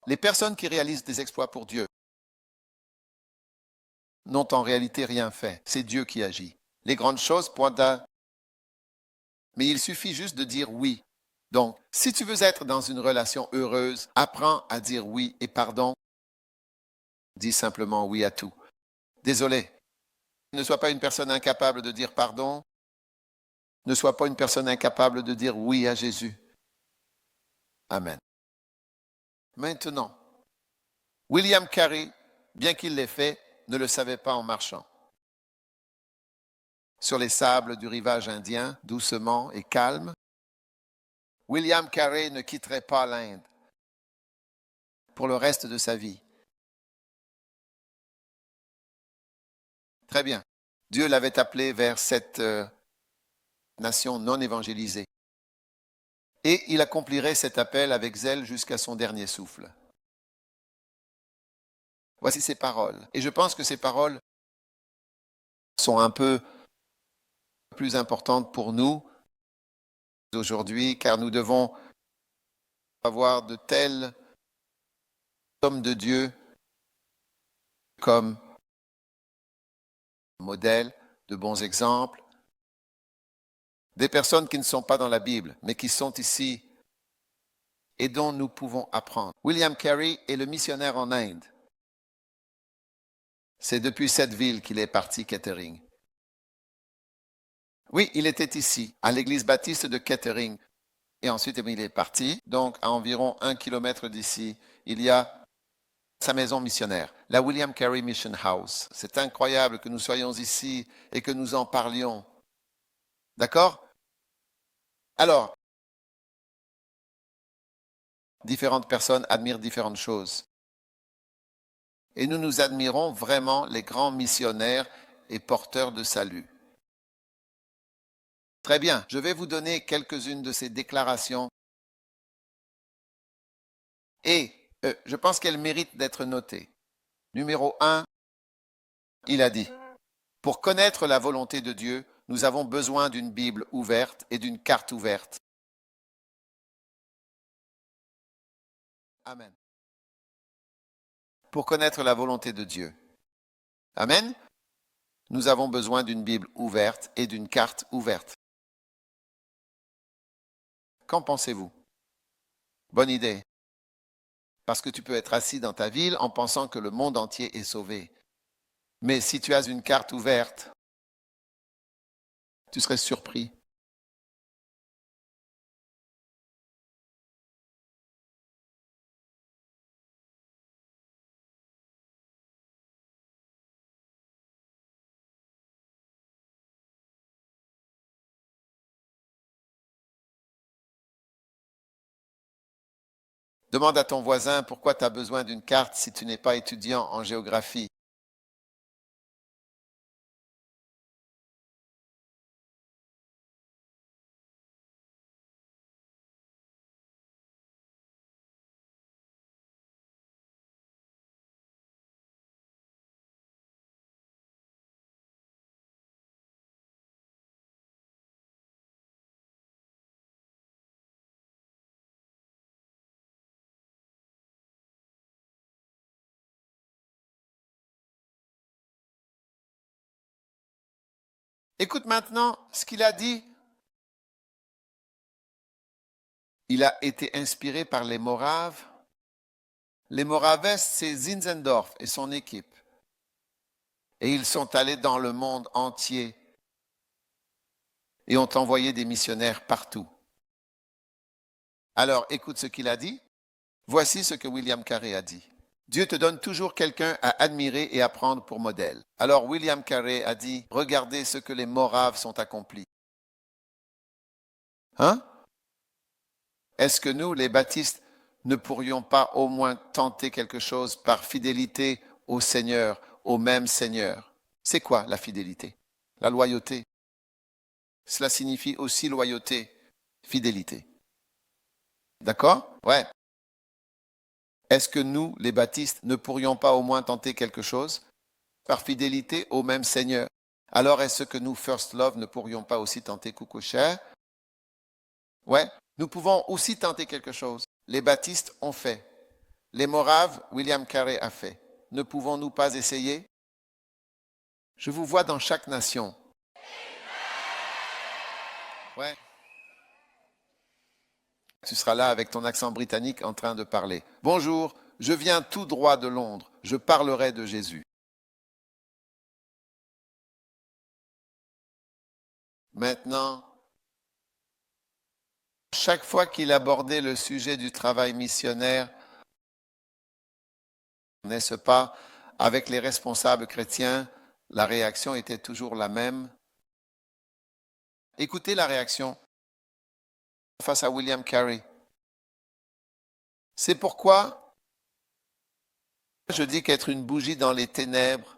Les personnes qui réalisent des exploits pour Dieu n'ont en réalité rien fait. C'est Dieu qui agit. Les grandes choses pointent à... Mais il suffit juste de dire oui. Donc, si tu veux être dans une relation heureuse, apprends à dire oui et pardon. Dis simplement oui à tout. Désolé. Ne sois pas une personne incapable de dire pardon. Ne sois pas une personne incapable de dire oui à Jésus. Amen. Maintenant, William Carey, bien qu'il l'ait fait, ne le savait pas en marchant. Sur les sables du rivage indien, doucement et calme, William Carey ne quitterait pas l'Inde pour le reste de sa vie. Très bien. Dieu l'avait appelé vers cette nation non évangélisée. Et il accomplirait cet appel avec zèle jusqu'à son dernier souffle. Voici ses paroles. Et je pense que ces paroles sont un peu plus importantes pour nous aujourd'hui, car nous devons avoir de tels hommes de Dieu comme modèles, de bons exemples, des personnes qui ne sont pas dans la Bible, mais qui sont ici et dont nous pouvons apprendre. William Carey est le missionnaire en Inde. C'est depuis cette ville qu'il est parti, Kettering. Oui, il était ici, à l'église baptiste de Kettering. Et ensuite, il est parti. Donc, à environ 1 kilomètre d'ici, il y a sa maison missionnaire, la William Carey Mission House. C'est incroyable que nous soyons ici et que nous en parlions. D'accord? Alors, différentes personnes admirent différentes choses. Et nous admirons vraiment les grands missionnaires et porteurs de salut. Très bien, je vais vous donner quelques-unes de ces déclarations. Et je pense qu'elles méritent d'être notées. Numéro 1, il a dit, pour connaître la volonté de Dieu, nous avons besoin d'une Bible ouverte et d'une carte ouverte. Amen. Pour connaître la volonté de Dieu. Amen. Nous avons besoin d'une Bible ouverte et d'une carte ouverte. Qu'en pensez-vous? Bonne idée. Parce que tu peux être assis dans ta ville en pensant que le monde entier est sauvé. Mais si tu as une carte ouverte, tu serais surpris. Demande à ton voisin pourquoi tu as besoin d'une carte si tu n'es pas étudiant en géographie. Écoute maintenant ce qu'il a dit. Il a été inspiré par les Moraves. Les Moraves, c'est Zinzendorf et son équipe. Et ils sont allés dans le monde entier et ont envoyé des missionnaires partout. Alors, écoute ce qu'il a dit. Voici ce que William Carey a dit. Dieu te donne toujours quelqu'un à admirer et à prendre pour modèle. Alors William Carey a dit, regardez ce que les Moraves sont accomplis. Hein? Est-ce que nous, les baptistes, ne pourrions pas au moins tenter quelque chose par fidélité au Seigneur, au même Seigneur? C'est quoi la fidélité? La loyauté. Cela signifie aussi loyauté, fidélité. D'accord? Ouais. Est-ce que nous, les baptistes, ne pourrions pas au moins tenter quelque chose par fidélité au même Seigneur? Alors est-ce que nous, First Love, ne pourrions pas aussi tenter Kukusha? Ouais, nous pouvons aussi tenter quelque chose. Les baptistes ont fait. les Moraves, William Carey a fait. Ne pouvons-nous pas essayer? Je vous vois dans chaque nation. Ouais. Tu seras là avec ton accent britannique en train de parler. Bonjour, je viens tout droit de Londres. Je parlerai de Jésus. Maintenant, chaque fois qu'il abordait le sujet du travail missionnaire, n'est-ce pas, avec les responsables chrétiens, la réaction était toujours la même. Écoutez la réaction face à William Carey. C'est pourquoi je dis qu'être une bougie dans les ténèbres,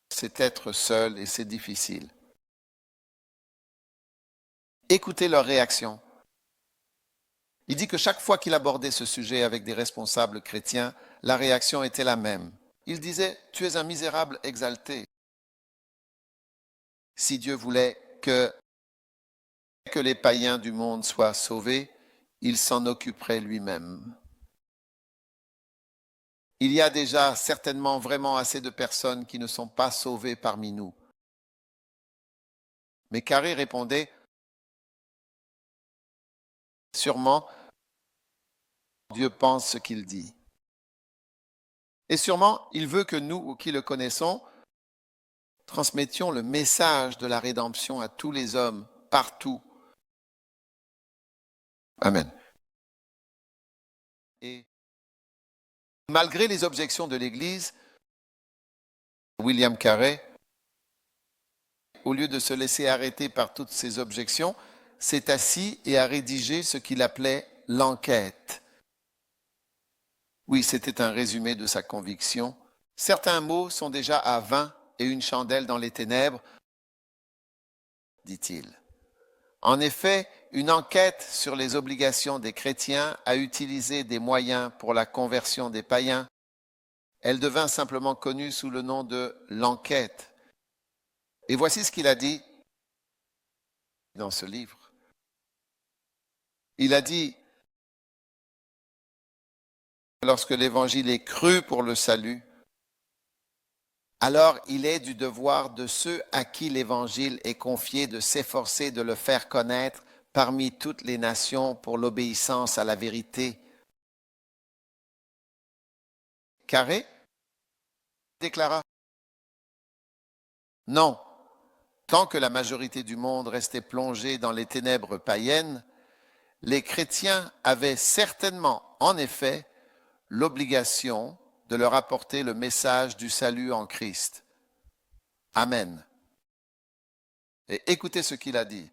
c'est être seul et c'est difficile. Écoutez leur réaction. Il dit que chaque fois qu'il abordait ce sujet avec des responsables chrétiens, la réaction était la même. Il disait, tu es un misérable exalté. Si Dieu voulait que les païens du monde soient sauvés, il s'en occuperait lui-même. Il y a déjà certainement vraiment assez de personnes qui ne sont pas sauvées parmi nous. Mais Carré répondait, sûrement, Dieu pense ce qu'il dit. Et sûrement, il veut que nous, qui le connaissons, transmettions le message de la rédemption à tous les hommes, partout. Amen. Et malgré les objections de l'Église, William Carey, au lieu de se laisser arrêter par toutes ces objections, s'est assis et a rédigé ce qu'il appelait l'enquête. Oui, c'était un résumé de sa conviction. Certains mots sont déjà à 20 et une chandelle dans les ténèbres, dit-il. En effet, une enquête sur les obligations des chrétiens a utilisé des moyens pour la conversion des païens. Elle devint simplement connue sous le nom de l'enquête. Et voici ce qu'il a dit dans ce livre. Il a dit, lorsque l'évangile est cru pour le salut, alors il est du devoir de ceux à qui l'évangile est confié de s'efforcer de le faire connaître parmi toutes les nations pour l'obéissance à la vérité. Carré déclara, non, tant que la majorité du monde restait plongée dans les ténèbres païennes, les chrétiens avaient certainement, en effet, l'obligation de leur apporter le message du salut en Christ. Amen. Et écoutez ce qu'il a dit.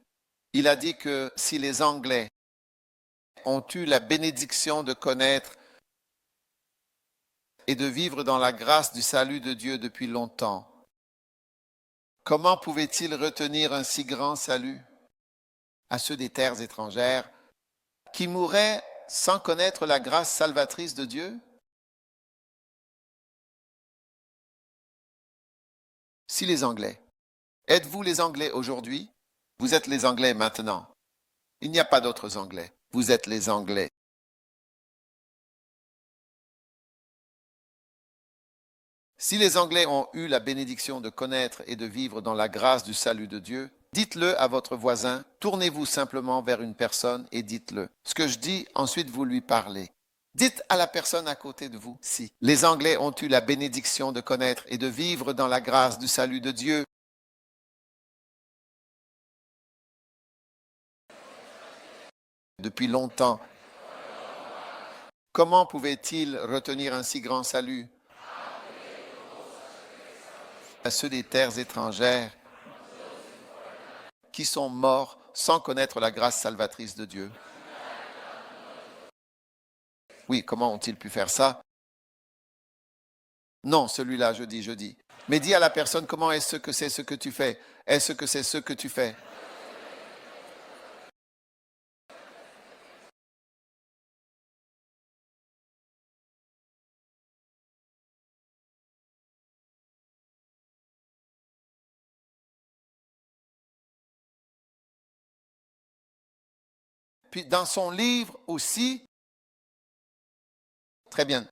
Il a dit que si les Anglais ont eu la bénédiction de connaître et de vivre dans la grâce du salut de Dieu depuis longtemps, comment pouvaient-ils retenir un si grand salut à ceux des terres étrangères qui mourraient sans connaître la grâce salvatrice de Dieu? Si les Anglais, êtes-vous les Anglais aujourd'hui? Vous êtes les Anglais maintenant. Il n'y a pas d'autres Anglais. Vous êtes les Anglais. Si les Anglais ont eu la bénédiction de connaître et de vivre dans la grâce du salut de Dieu, dites-le à votre voisin, tournez-vous simplement vers une personne et dites-le. Ce que je dis, ensuite vous lui parlez. Dites à la personne à côté de vous, si les Anglais ont eu la bénédiction de connaître et de vivre dans la grâce du salut de Dieu, depuis longtemps, comment pouvaient-ils retenir un si grand salut à ceux des terres étrangères qui sont morts sans connaître la grâce salvatrice de Dieu? Oui, comment ont-ils pu faire ça? Non, celui-là, je dis. Mais dis à la personne, comment est-ce que c'est ce que tu fais? Est-ce que c'est ce que tu fais? Puis dans son livre aussi, Très bien.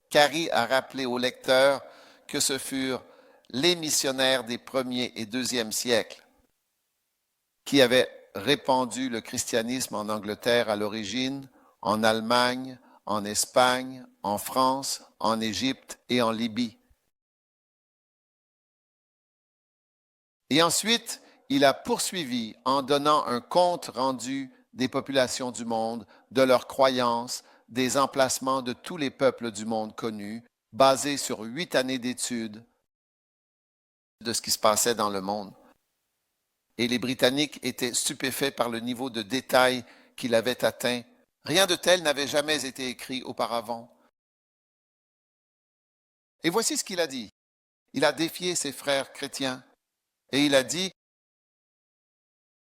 Carey a rappelé aux lecteurs que ce furent les missionnaires des 1er et 2e siècles qui avaient répandu le christianisme en Angleterre à l'origine, en Allemagne, en Espagne, en France, en Égypte et en Libye. Et ensuite, il a poursuivi en donnant un compte rendu des populations du monde, de leurs croyances, des emplacements de tous les peuples du monde connus, basé sur 8 années d'études de ce qui se passait dans le monde. Et les Britanniques étaient stupéfaits par le niveau de détail qu'il avait atteint. Rien de tel n'avait jamais été écrit auparavant. Et voici ce qu'il a dit. Il a défié ses frères chrétiens et il a dit,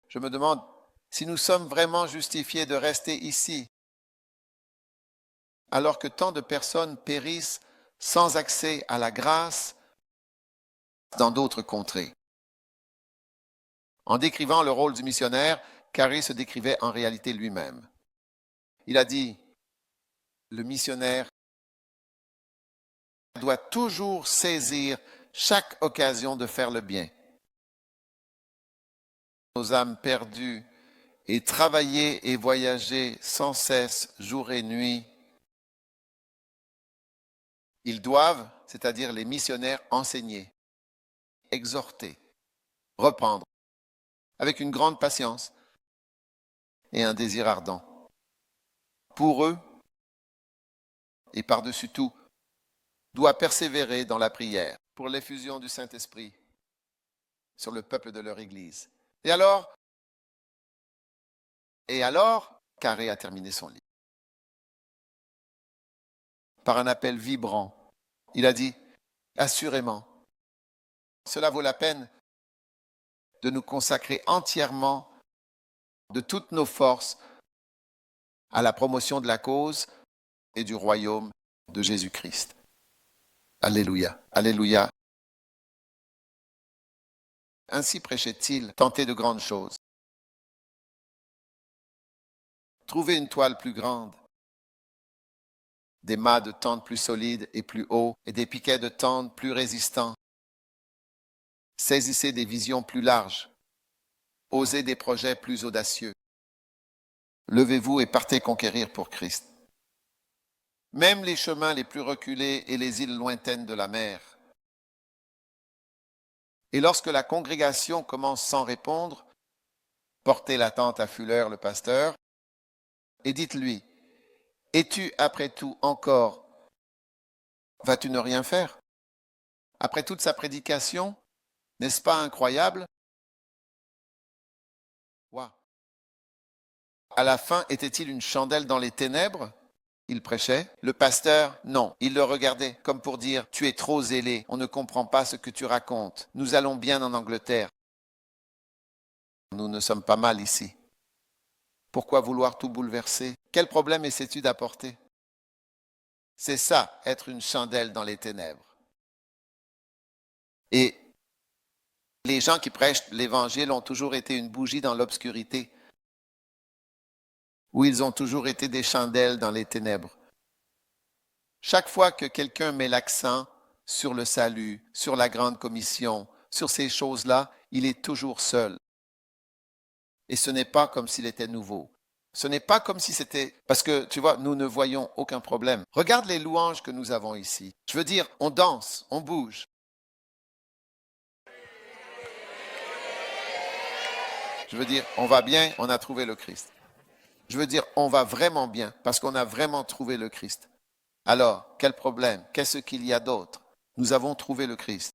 je me demande si nous sommes vraiment justifiés de rester ici, alors que tant de personnes périssent sans accès à la grâce dans d'autres contrées. En décrivant le rôle du missionnaire, Carey se décrivait en réalité lui-même. Il a dit, le missionnaire doit toujours saisir chaque occasion de faire le bien. Nos âmes perdues et travailler et voyager sans cesse, jour et nuit. Ils doivent, c'est-à-dire les missionnaires, enseigner, exhorter, reprendre, avec une grande patience et un désir ardent. Pour eux, et par-dessus tout, doit persévérer dans la prière pour l'effusion du Saint-Esprit sur le peuple de leur Église. Et alors, Carey a terminé son livre par un appel vibrant. Il a dit, assurément, cela vaut la peine de nous consacrer entièrement de toutes nos forces à la promotion de la cause et du royaume de Jésus-Christ. Alléluia, alléluia. Ainsi prêchait-il, tenter de grandes choses. Trouver une toile plus grande, des mâts de tente plus solides et plus hauts, et des piquets de tente plus résistants. Saisissez des visions plus larges, osez des projets plus audacieux. Levez-vous et partez conquérir pour Christ. Même les chemins les plus reculés et les îles lointaines de la mer. Et lorsque la congrégation commence sans répondre, portez la tente à Fuller, le pasteur, et dites-lui, es-tu après tout encore, vas-tu ne rien faire? Après toute sa prédication, n'est-ce pas incroyable? Wow. À la fin, était-il une chandelle dans les ténèbres? Il prêchait. Le pasteur, non. Il le regardait comme pour dire, tu es trop zélé, on ne comprend pas ce que tu racontes. Nous allons bien en Angleterre. Nous ne sommes pas mal ici. Pourquoi vouloir tout bouleverser? Quel problème essaies-tu d'apporter? C'est ça, être une chandelle dans les ténèbres. Et les gens qui prêchent l'Évangile ont toujours été une bougie dans l'obscurité, ou ils ont toujours été des chandelles dans les ténèbres. Chaque fois que quelqu'un met l'accent sur le salut, sur la grande commission, sur ces choses-là, il est toujours seul. Et ce n'est pas comme s'il était nouveau. Ce n'est pas comme si c'était... Parce que, tu vois, nous ne voyons aucun problème. Regarde les louanges que nous avons ici. Je veux dire, on danse, on bouge. Je veux dire, on va bien, on a trouvé le Christ. Je veux dire, on va vraiment bien parce qu'on a vraiment trouvé le Christ. Alors, quel problème? Qu'est-ce qu'il y a d'autre? Nous avons trouvé le Christ.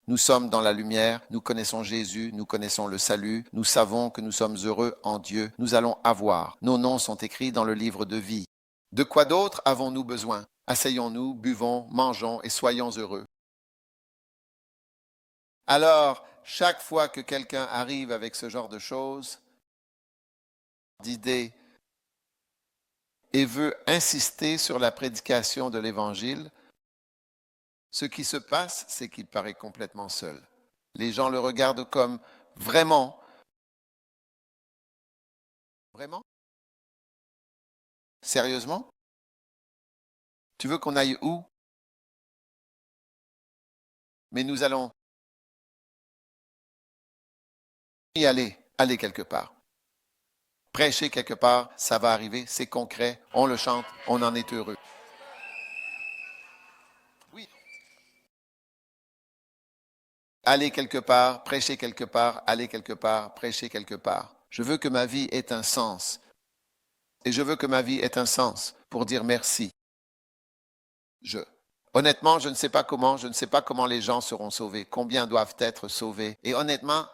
Nous sommes dans la lumière, nous connaissons Jésus, nous connaissons le salut, nous savons que nous sommes heureux en Dieu, nous allons avoir. Nos noms sont écrits dans le livre de vie. De quoi d'autre avons-nous besoin? Asseyons-nous, buvons, mangeons et soyons heureux. Alors, chaque fois que quelqu'un arrive avec ce genre de choses, d'idées, et veut insister sur la prédication de l'Évangile, ce qui se passe, c'est qu'il paraît complètement seul. Les gens le regardent comme vraiment, vraiment, sérieusement, Tu veux qu'on aille où? Mais nous allons y aller, aller quelque part. Prêcher quelque part, ça va arriver, c'est concret, on le chante, on en est heureux. Oui. Aller quelque part, prêcher quelque part, aller quelque part, prêcher quelque part. Je veux que ma vie ait un sens. Et je veux que ma vie ait un sens pour dire merci. Honnêtement, je ne sais pas comment, je ne sais pas comment les gens seront sauvés, combien doivent être sauvés. Et honnêtement,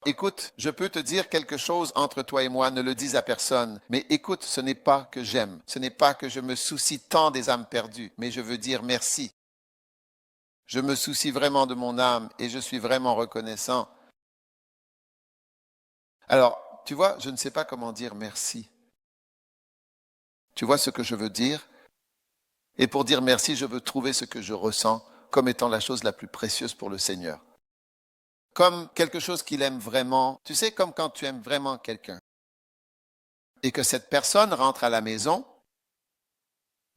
écoute, je peux te dire quelque chose entre toi et moi, ne le dis à personne, mais écoute, ce n'est pas que j'aime, ce n'est pas que je me soucie tant des âmes perdues, mais je veux dire merci. Je me soucie vraiment de mon âme et je suis vraiment reconnaissant. Alors, tu vois, je ne sais pas comment dire merci. Tu vois ce que je veux dire? Et pour dire merci, je veux trouver ce que je ressens comme étant la chose la plus précieuse pour le Seigneur. Comme quelque chose qu'il aime vraiment. Tu sais, comme quand tu aimes vraiment quelqu'un et que cette personne rentre à la maison,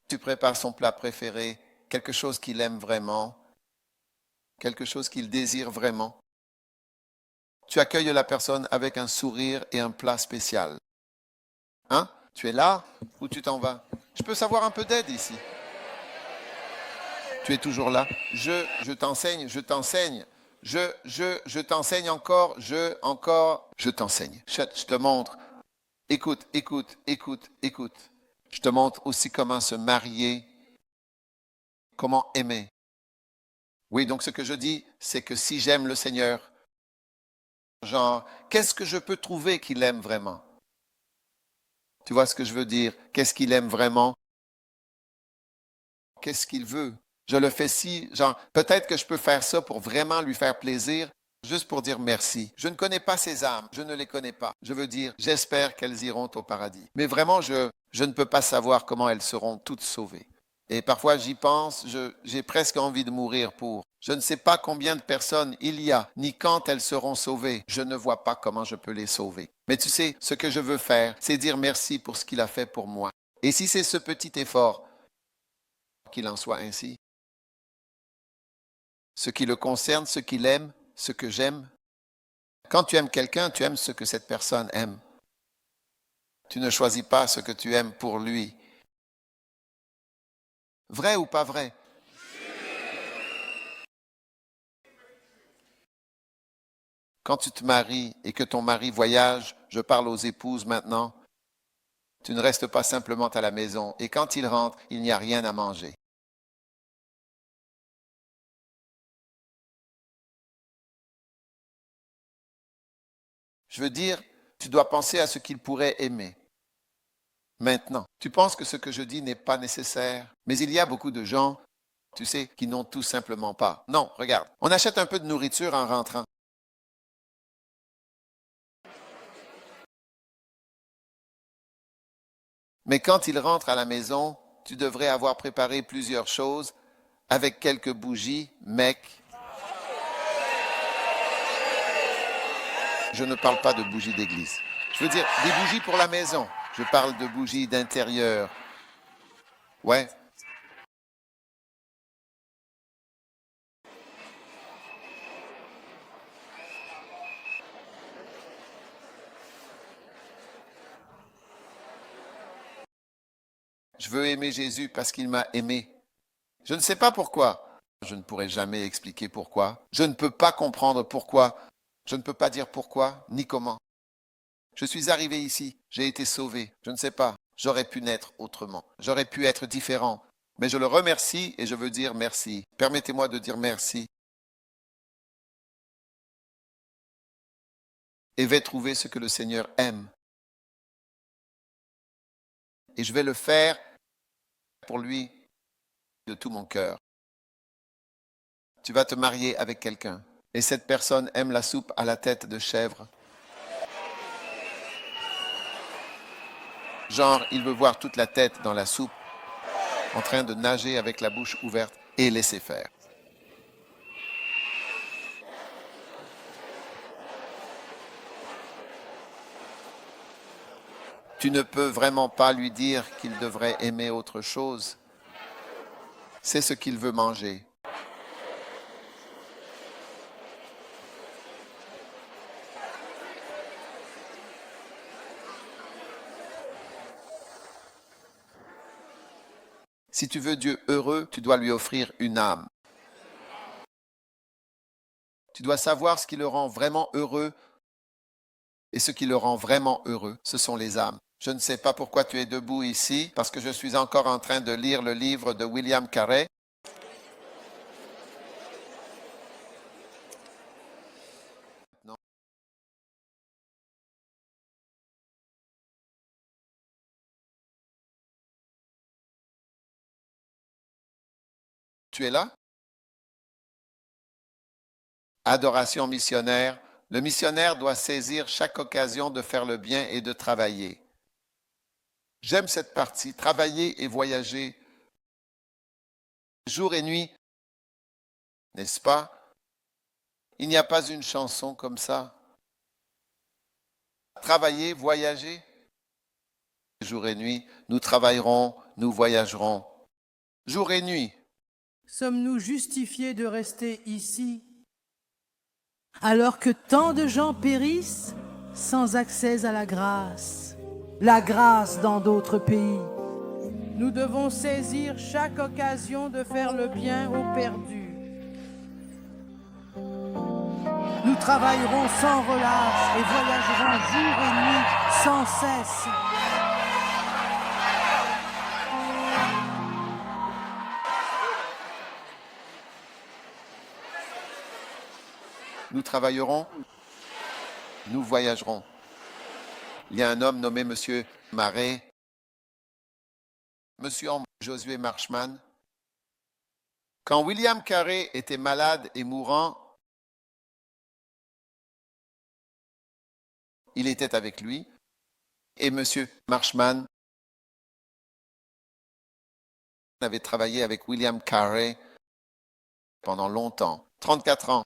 tu prépares son plat préféré, quelque chose qu'il aime vraiment, quelque chose qu'il désire vraiment. Tu accueilles la personne avec un sourire et un plat spécial. Hein? Tu es là ou tu t'en vas? Je peux savoir un peu d'aide ici. Tu es toujours là. Je t'enseigne, je t'enseigne. Je t'enseigne encore, je t'enseigne. Je te montre. Écoute, écoute, écoute, écoute. Je te montre aussi comment se marier, comment aimer. Oui, donc ce que je dis, c'est que si j'aime le Seigneur, genre, qu'est-ce que je peux trouver qu'il aime vraiment? Tu vois ce que je veux dire? Qu'est-ce qu'il aime vraiment? Qu'est-ce qu'il veut? Je le fais si, genre, peut-être que je peux faire ça pour vraiment lui faire plaisir, juste pour dire merci. Je ne connais pas ces âmes, je ne les connais pas. Je veux dire, j'espère qu'elles iront au paradis. Mais vraiment, je ne peux pas savoir comment elles seront toutes sauvées. Et parfois, j'y pense, j'ai presque envie de mourir pour. Je ne sais pas combien de personnes il y a, ni quand elles seront sauvées. Je ne vois pas comment je peux les sauver. Mais tu sais, ce que je veux faire, c'est dire merci pour ce qu'il a fait pour moi. Et si c'est ce petit effort, qu'il en soit ainsi. Ce qui le concerne, ce qu'il aime, ce que j'aime. Quand tu aimes quelqu'un, tu aimes ce que cette personne aime. Tu ne choisis pas ce que tu aimes pour lui. Vrai ou pas vrai? Quand tu te maries et que ton mari voyage, je parle aux épouses maintenant, tu ne restes pas simplement à la maison et quand il rentre, il n'y a rien à manger. Je veux dire, tu dois penser à ce qu'il pourrait aimer. Maintenant, tu penses que ce que je dis n'est pas nécessaire, mais il y a beaucoup de gens, tu sais, qui n'ont tout simplement pas. Non, regarde, on achète un peu de nourriture en rentrant. Mais quand il rentre à la maison, tu devrais avoir préparé plusieurs choses avec quelques bougies, mec. Je ne parle pas de bougies d'église. Je veux dire des bougies pour la maison. Je parle de bougies d'intérieur. Ouais. Je veux aimer Jésus parce qu'il m'a aimé. Je ne sais pas pourquoi. Je ne pourrai jamais expliquer pourquoi. Je ne peux pas comprendre pourquoi. Je ne peux pas dire pourquoi ni comment. Je suis arrivé ici. J'ai été sauvé. Je ne sais pas. J'aurais pu naître autrement. J'aurais pu être différent. Mais je le remercie et je veux dire merci. Permettez-moi de dire merci. Et vais trouver ce que le Seigneur aime. Et je vais le faire pour lui de tout mon cœur. Tu vas te marier avec quelqu'un. Et cette personne aime la soupe à la tête de chèvre. Genre, il veut voir toute la tête dans la soupe, en train de nager avec la bouche ouverte et laisser faire. Tu ne peux vraiment pas lui dire qu'il devrait aimer autre chose. c'est ce qu'il veut manger. Si tu veux Dieu heureux, tu dois lui offrir une âme. Tu dois savoir ce qui le rend vraiment heureux. Et ce qui le rend vraiment heureux, ce sont les âmes. Je ne sais pas pourquoi tu es debout ici, parce que je suis encore en train de lire le livre de William Carey. Non. Tu es là? Adoration missionnaire. Le missionnaire doit saisir chaque occasion de faire le bien et de travailler. J'aime cette partie, travailler et voyager jour et nuit, n'est-ce pas? Il n'y a pas une chanson comme ça. Travailler, voyager, jour et nuit, nous travaillerons, nous voyagerons. Jour et nuit. Sommes-nous justifiés de rester ici alors que tant de gens périssent sans accès à la grâce dans d'autres pays? Nous devons saisir chaque occasion de faire le bien aux perdus. Nous travaillerons sans relâche et voyagerons jour et nuit sans cesse. Nous travaillerons, nous voyagerons. Il y a un homme nommé Monsieur Marais, Monsieur Josué Marchman. Quand William Carey était malade et mourant, il était avec lui et Monsieur Marchman avait travaillé avec William Carey pendant longtemps, 34 ans.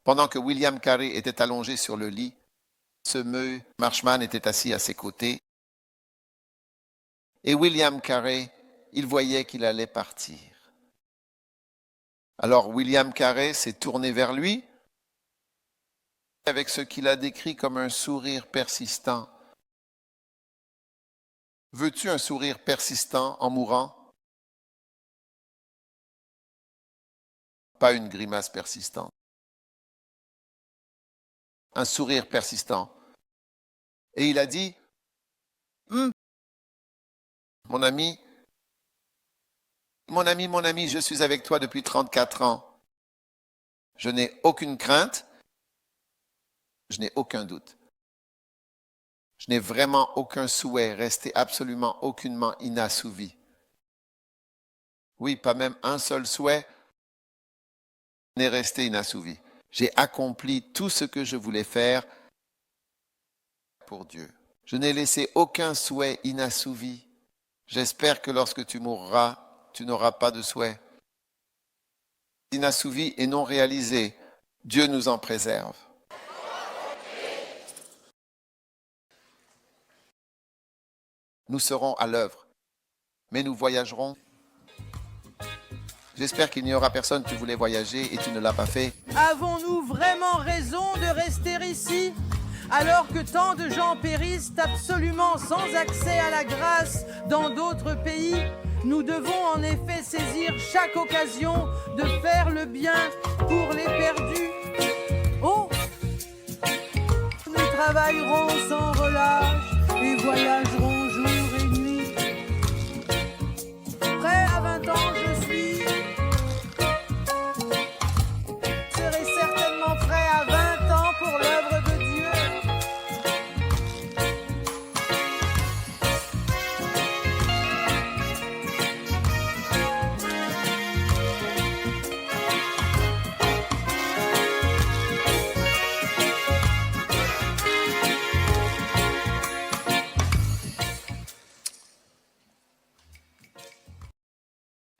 Pendant que William Carey était allongé sur le lit, ce monsieur Marchman était assis à ses côtés. Et William Carey, il voyait qu'il allait partir. Alors William Carey s'est tourné vers lui avec ce qu'il a décrit comme un sourire persistant. Veux-tu un sourire persistant en mourant? Pas une grimace persistante. Un sourire persistant. Et il a dit, mon ami, je suis avec toi depuis 34 ans. Je n'ai aucune crainte, je n'ai aucun doute. Je n'ai vraiment aucun souhait, resté absolument aucunement inassouvi. Oui, pas même un seul souhait n'est resté inassouvi. J'ai accompli tout ce que je voulais faire pour Dieu. Je n'ai laissé aucun souhait inassouvi. J'espère que lorsque tu mourras, tu n'auras pas de souhait. Inassouvi et non réalisé, Dieu nous en préserve. Nous serons à l'œuvre, mais nous voyagerons. J'espère qu'il n'y aura personne qui voulait voyager et tu ne l'as pas fait. Avons-nous vraiment raison de rester ici alors que tant de gens périssent absolument sans accès à la grâce dans d'autres pays? Nous devons en effet saisir chaque occasion de faire le bien pour les perdus. Oh! Nous travaillerons sans relâche et voyagerons jour et nuit. Prêt à 20 ans, je suis. Serai certainement prêt à 20 ans pour l'œuvre de Dieu.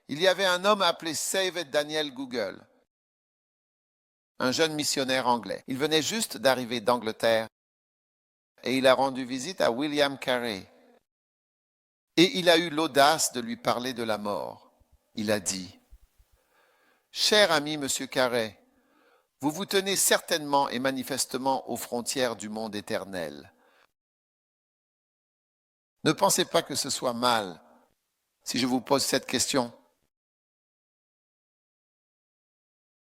Il y avait un homme appelé Save Daniel Google, un jeune missionnaire anglais. Il venait juste d'arriver d'Angleterre et il a rendu visite à William Carey. Et il a eu l'audace de lui parler de la mort. Il a dit, « Cher ami Monsieur Carré, vous vous tenez certainement et manifestement aux frontières du monde éternel. Ne pensez pas que ce soit mal si je vous pose cette question.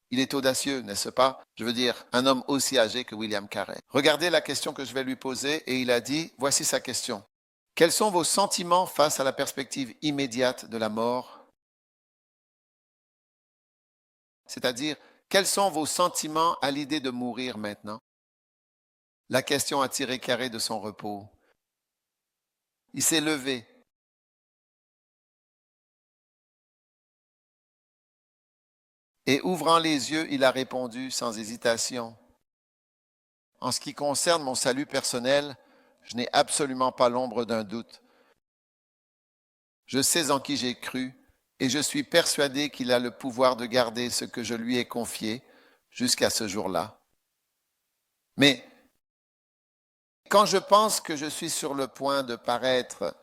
Il est audacieux, n'est-ce pas? Je veux dire, un homme aussi âgé que William Carey. Regardez la question que je vais lui poser et il a dit, voici sa question. Quels sont vos sentiments face à la perspective immédiate de la mort? C'est-à-dire, quels sont vos sentiments à l'idée de mourir maintenant? La question a tiré Carey de son repos. Il s'est levé. Et ouvrant les yeux, il a répondu sans hésitation. En ce qui concerne mon salut personnel, je n'ai absolument pas l'ombre d'un doute. Je sais en qui j'ai cru et je suis persuadé qu'il a le pouvoir de garder ce que je lui ai confié jusqu'à ce jour-là. Mais quand je pense que je suis sur le point de paraître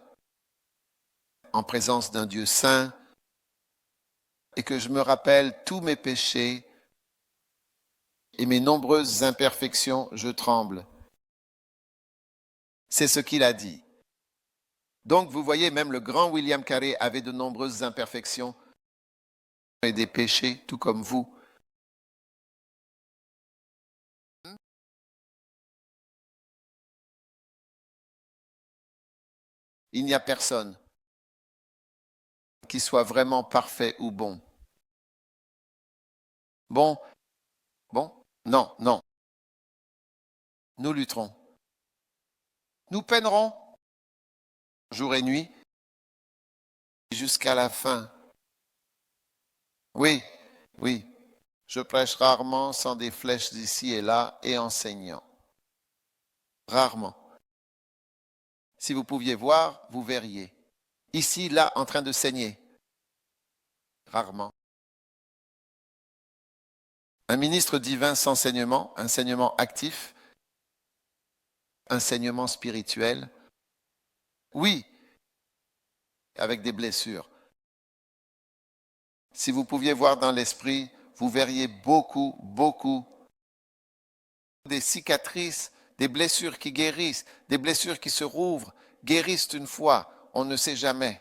en présence d'un Dieu saint et que je me rappelle tous mes péchés et mes nombreuses imperfections, je tremble. C'est ce qu'il a dit. Donc, vous voyez, même le grand William Carey avait de nombreuses imperfections et des péchés, tout comme vous. Il n'y a personne qui soit vraiment parfait ou bon. Bon, non, non. Nous lutterons. Nous peinerons jour et nuit jusqu'à la fin. Oui, oui. Je prêche rarement sans des flèches ici et là et enseignant. Rarement. Si vous pouviez voir, vous verriez. Ici, là, en train de saigner. Rarement. Un ministre divin sans enseignement, enseignement actif, enseignement spirituel. Oui, avec des blessures. Si vous pouviez voir dans l'esprit, vous verriez beaucoup des cicatrices, des blessures qui guérissent, des blessures qui se rouvrent, guérissent une fois, on ne sait jamais.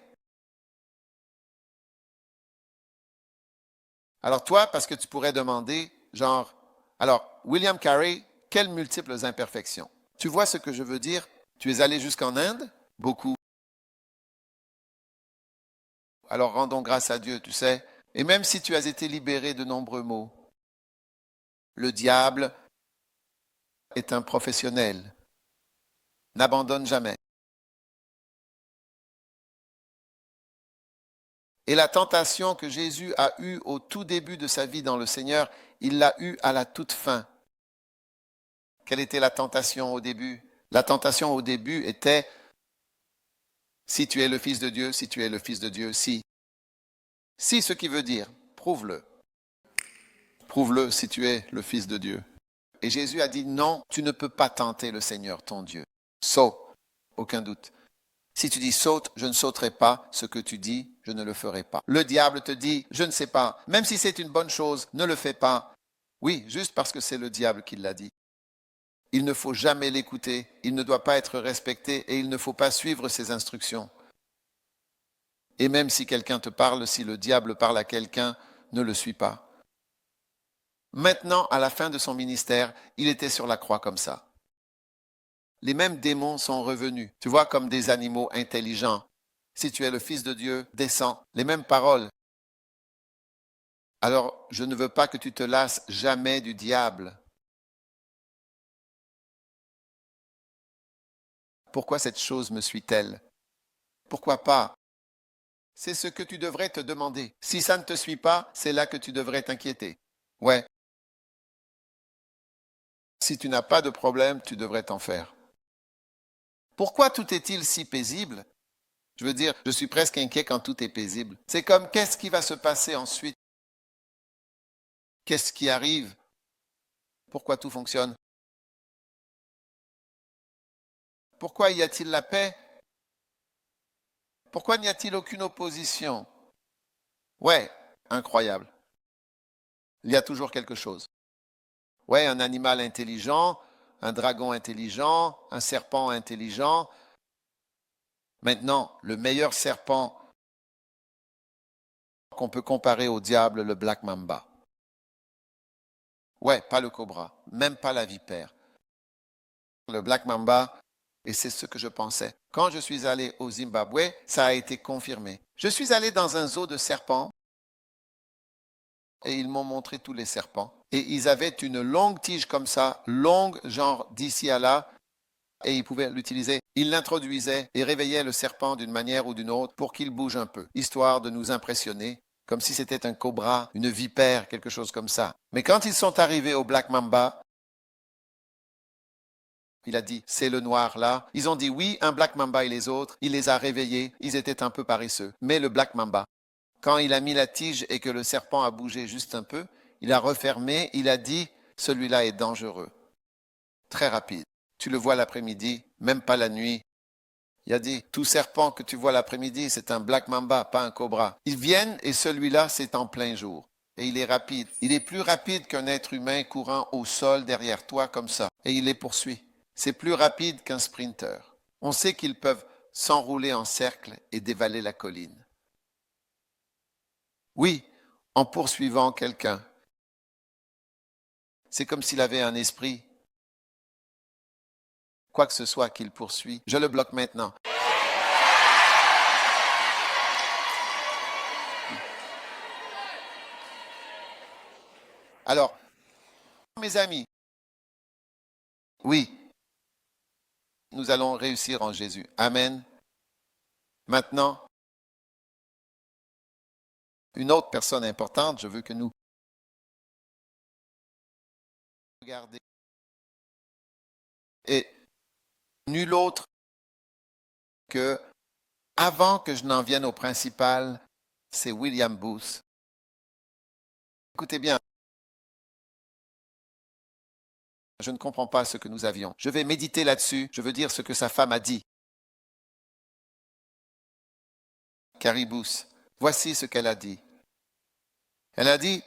Alors toi, parce que tu pourrais demander, genre, alors, William Carey, quelles multiples imperfections? Tu vois ce que je veux dire? Tu es allé jusqu'en Inde? Beaucoup. Alors rendons grâce à Dieu, tu sais. Et même si tu as été libéré de nombreux maux, le diable est un professionnel. N'abandonne jamais. Et la tentation que Jésus a eue au tout début de sa vie dans le Seigneur, il l'a eue à la toute fin. Quelle était la tentation au début? La tentation au début était, si tu es le Fils de Dieu, si tu es le Fils de Dieu, si. Si, ce qui veut dire, prouve-le. Prouve-le si tu es le Fils de Dieu. Et Jésus a dit, non, tu ne peux pas tenter le Seigneur, ton Dieu. Saute, aucun doute. Si tu dis saute, je ne sauterai pas. Ce que tu dis, je ne le ferai pas. Le diable te dit, je ne sais pas. Même si c'est une bonne chose, ne le fais pas. Oui, juste parce que c'est le diable qui l'a dit. Il ne faut jamais l'écouter. Il ne doit pas être respecté et il ne faut pas suivre ses instructions. Et même si quelqu'un te parle, si le diable parle à quelqu'un, ne le suis pas. Maintenant, à la fin de son ministère, il était sur la croix comme ça. Les mêmes démons sont revenus, tu vois, comme des animaux intelligents. Si tu es le Fils de Dieu, descends. Les mêmes paroles. Alors, je ne veux pas que tu te lasses jamais du diable. Pourquoi cette chose me suit-elle? Pourquoi pas? C'est ce que tu devrais te demander. Si ça ne te suit pas, c'est là que tu devrais t'inquiéter. Ouais. Si tu n'as pas de problème, tu devrais t'en faire. Pourquoi tout est-il si paisible? Je veux dire, je suis presque inquiet quand tout est paisible. C'est comme, qu'est-ce qui va se passer ensuite? Qu'est-ce qui arrive? Pourquoi tout fonctionne? Pourquoi y a-t-il la paix? Pourquoi n'y a-t-il aucune opposition? Ouais, incroyable. Il y a toujours quelque chose. Ouais, un animal intelligent, un dragon intelligent, un serpent intelligent. Maintenant, le meilleur serpent qu'on peut comparer au diable, le Black Mamba. Ouais, pas le cobra, même pas la vipère. Le Black Mamba, et c'est ce que je pensais. Quand je suis allé au Zimbabwe, ça a été confirmé. Je suis allé dans un zoo de serpents et ils m'ont montré tous les serpents. Et ils avaient une longue tige comme ça, longue, genre d'ici à là, et ils pouvaient l'utiliser. Ils l'introduisaient et réveillaient le serpent d'une manière ou d'une autre pour qu'il bouge un peu, histoire de nous impressionner, comme si c'était un cobra, une vipère, quelque chose comme ça. Mais quand ils sont arrivés au Black Mamba, il a dit, c'est le noir là. Ils ont dit oui, un Black Mamba et les autres. Il les a réveillés. Ils étaient un peu paresseux. Mais le Black Mamba, quand il a mis la tige et que le serpent a bougé juste un peu, il a refermé. Il a dit, celui-là est dangereux. Très rapide. Tu le vois l'après-midi, même pas la nuit. Il a dit, tout serpent que tu vois l'après-midi, c'est un Black Mamba, pas un cobra. Ils viennent et celui-là, c'est en plein jour. Et il est rapide. Il est plus rapide qu'un être humain courant au sol derrière toi comme ça. Et il les poursuit. C'est plus rapide qu'un sprinter. On sait qu'ils peuvent s'enrouler en cercle et dévaler la colline. Oui, en poursuivant quelqu'un. C'est comme s'il avait un esprit. Quoi que ce soit qu'il poursuit, je le bloque maintenant. Alors, mes amis, oui, nous allons réussir en Jésus. Amen. Maintenant, une autre personne importante, je veux que nous regardions. Et nul autre que, avant que je n'en vienne au principal, c'est William Booth. Écoutez bien, je ne comprends pas ce que nous avions. Je vais méditer là-dessus, je veux dire ce que sa femme a dit. Carrie Booth, voici ce qu'elle a dit. Elle a dit,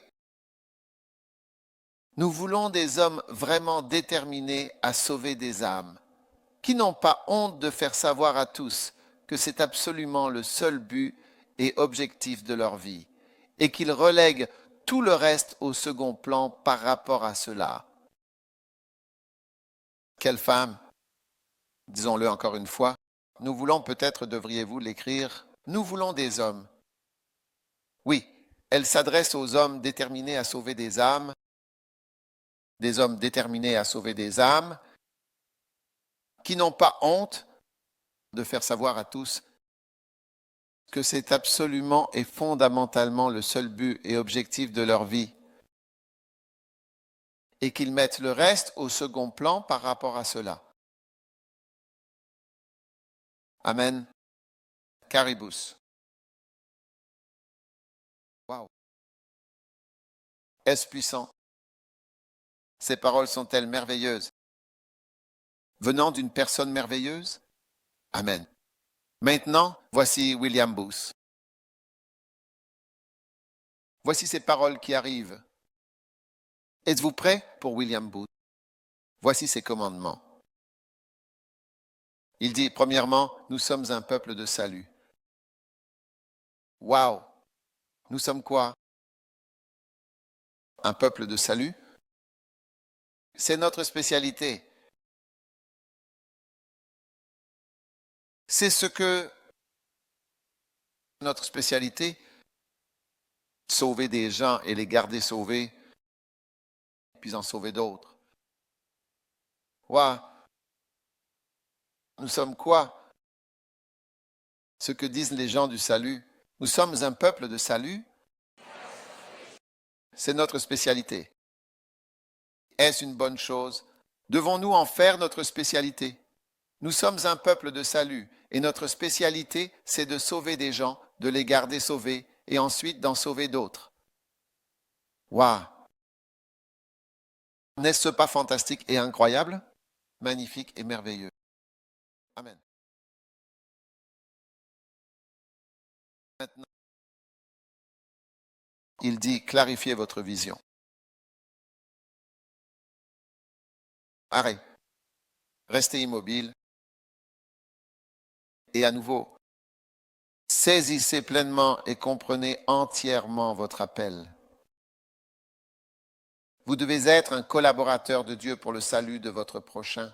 nous voulons des hommes vraiment déterminés à sauver des âmes, qui n'ont pas honte de faire savoir à tous que c'est absolument le seul but et objectif de leur vie, et qu'ils relèguent tout le reste au second plan par rapport à cela. Quelle femme, disons-le encore une fois, nous voulons peut-être, devriez-vous l'écrire, nous voulons des hommes. Oui, elle s'adresse aux hommes déterminés à sauver des âmes, des hommes déterminés à sauver des âmes, qui n'ont pas honte de faire savoir à tous que c'est absolument et fondamentalement le seul but et objectif de leur vie, et qu'ils mettent le reste au second plan par rapport à cela. Amen. Caribous. Wow. Est-ce puissant? Ces paroles sont-elles merveilleuses? Venant d'une personne merveilleuse? Amen. Maintenant, voici William Booth. Voici ces paroles qui arrivent. Êtes-vous prêts pour William Booth? Voici ses commandements. Il dit, premièrement, nous sommes un peuple de salut. Wow! Nous sommes quoi? Un peuple de salut? C'est notre spécialité. C'est ce que notre spécialité, sauver des gens et les garder sauvés, puis en sauver d'autres. Wow! Nous sommes quoi? Ce que disent les gens du salut. Nous sommes un peuple de salut. C'est notre spécialité. Est-ce une bonne chose? Devons-nous en faire notre spécialité? Nous sommes un peuple de salut et notre spécialité, c'est de sauver des gens, de les garder sauvés et ensuite d'en sauver d'autres. Waouh! N'est-ce pas fantastique et incroyable? Magnifique et merveilleux. Amen. Maintenant, il dit, clarifiez votre vision. Arrêt. Restez immobile. Et à nouveau, saisissez pleinement et comprenez entièrement votre appel. Vous devez être un collaborateur de Dieu pour le salut de votre prochain.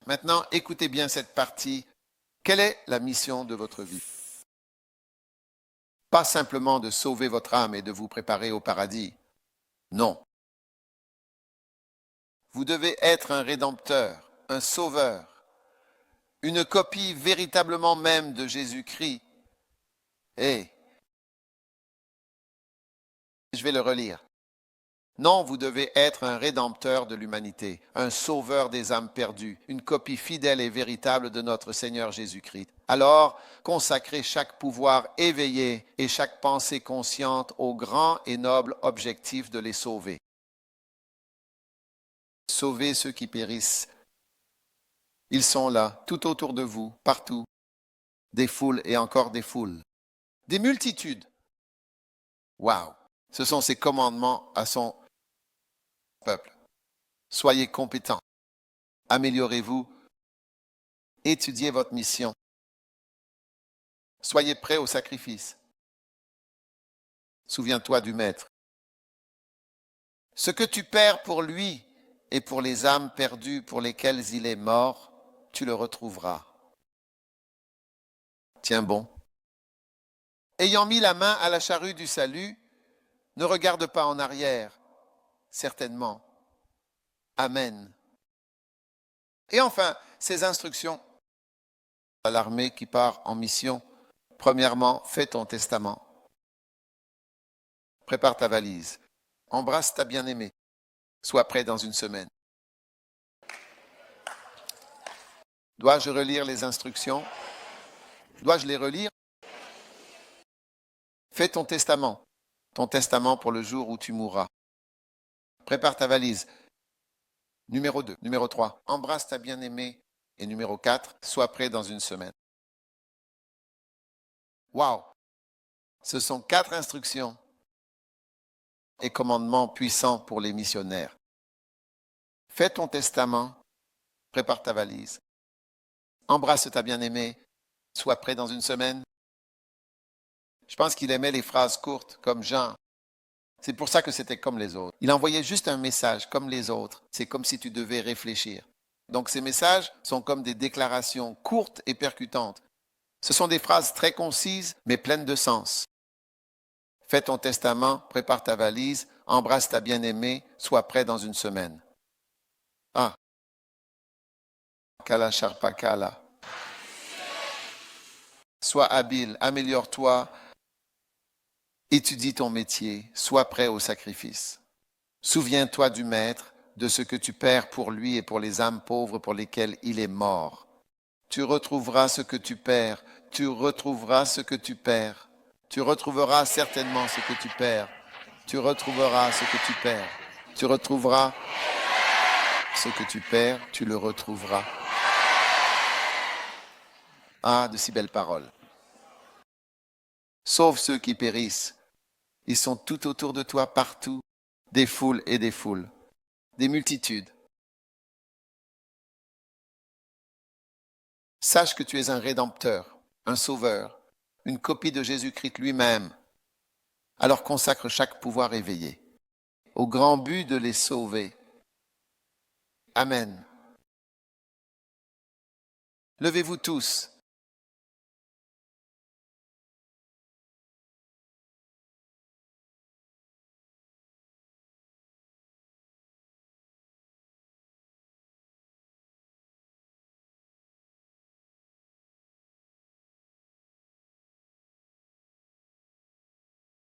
Maintenant, écoutez bien cette partie. Quelle est la mission de votre vie? Pas simplement de sauver votre âme et de vous préparer au paradis. Non. Vous devez être un rédempteur, un sauveur, une copie véritablement même de Jésus-Christ. Et je vais le relire. Non, vous devez être un rédempteur de l'humanité, un sauveur des âmes perdues, une copie fidèle et véritable de notre Seigneur Jésus-Christ. Alors, consacrez chaque pouvoir éveillé et chaque pensée consciente au grand et noble objectif de les sauver. Sauvez ceux qui périssent. Ils sont là, tout autour de vous, partout. Des foules et encore des foules. Des multitudes. Waouh! Ce sont ses commandements à son peuple. Soyez compétents. Améliorez-vous. Étudiez votre mission. Soyez prêts au sacrifice. Souviens-toi du Maître. Ce que tu perds pour lui et pour les âmes perdues pour lesquelles il est mort, tu le retrouveras. Tiens bon. Ayant mis la main à la charrue du salut, ne regarde pas en arrière, certainement. Amen. Et enfin, ces instructions à l'armée qui part en mission. Premièrement, fais ton testament. Prépare ta valise. Embrasse ta bien-aimée. Sois prêt dans une semaine. Dois-je relire les instructions? Dois-je les relire? Fais ton testament pour le jour où tu mourras. Prépare ta valise. Numéro 2. Numéro 3. Embrasse ta bien-aimée. Et numéro 4. Sois prêt dans une semaine. Waouh! Ce sont 4 instructions et commandements puissants pour les missionnaires. Fais ton testament. Prépare ta valise. Embrasse ta bien-aimée. Sois prêt dans une semaine. Je pense qu'il aimait les phrases courtes, comme Jean. C'est pour ça que c'était comme les autres. Il envoyait juste un message, comme les autres. C'est comme si tu devais réfléchir. Donc ces messages sont comme des déclarations courtes et percutantes. Ce sont des phrases très concises, mais pleines de sens. Fais ton testament, prépare ta valise, embrasse ta bien-aimée, sois prêt dans une semaine. Ah. Kala Sharpakala. Sois habile, améliore-toi, étudie ton métier, sois prêt au sacrifice. Souviens-toi du Maître, de ce que tu perds pour lui et pour les âmes pauvres pour lesquelles il est mort. Tu retrouveras ce que tu perds, tu retrouveras ce que tu perds. Tu retrouveras certainement ce que tu perds. Tu retrouveras ce que tu perds. Tu retrouveras ce que tu perds, tu le retrouveras. Ah, de si belles paroles. Sauve ceux qui périssent. Ils sont tout autour de toi, partout, des foules et des foules, des multitudes. Sache que tu es un rédempteur, un sauveur, une copie de Jésus-Christ lui-même. Alors consacre chaque pouvoir éveillé, au grand but de les sauver. Amen. Levez-vous tous.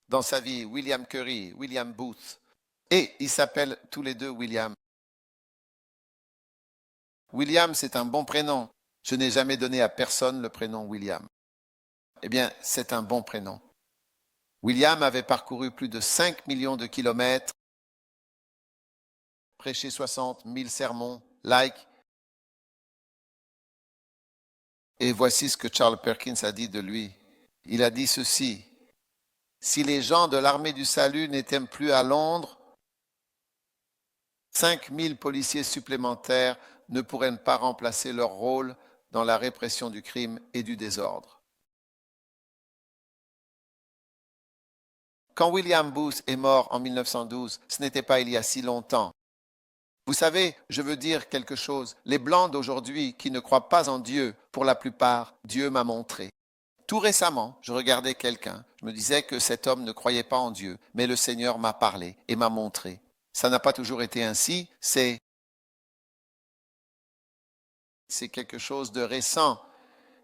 Dans sa vie, William Curry, William Booth, et ils s'appellent tous les deux William. William, c'est un bon prénom. Je n'ai jamais donné à personne le prénom William. Eh bien, c'est un bon prénom. William avait parcouru plus de 5 millions de kilomètres, prêché 60 000 sermons, et voici ce que Charles Perkins a dit de lui. Il a dit ceci: si les gens de l'armée du salut n'étaient plus à Londres, 5000 policiers supplémentaires ne pourraient pas remplacer leur rôle dans la répression du crime et du désordre. Quand William Booth est mort en 1912, ce n'était pas il y a si longtemps. Vous savez, je veux dire quelque chose. Les Blancs d'aujourd'hui qui ne croient pas en Dieu, pour la plupart, Dieu m'a montré. Tout récemment, je regardais quelqu'un. Je me disais que cet homme ne croyait pas en Dieu, mais le Seigneur m'a parlé et m'a montré. Ça n'a pas toujours été ainsi, c'est quelque chose de récent.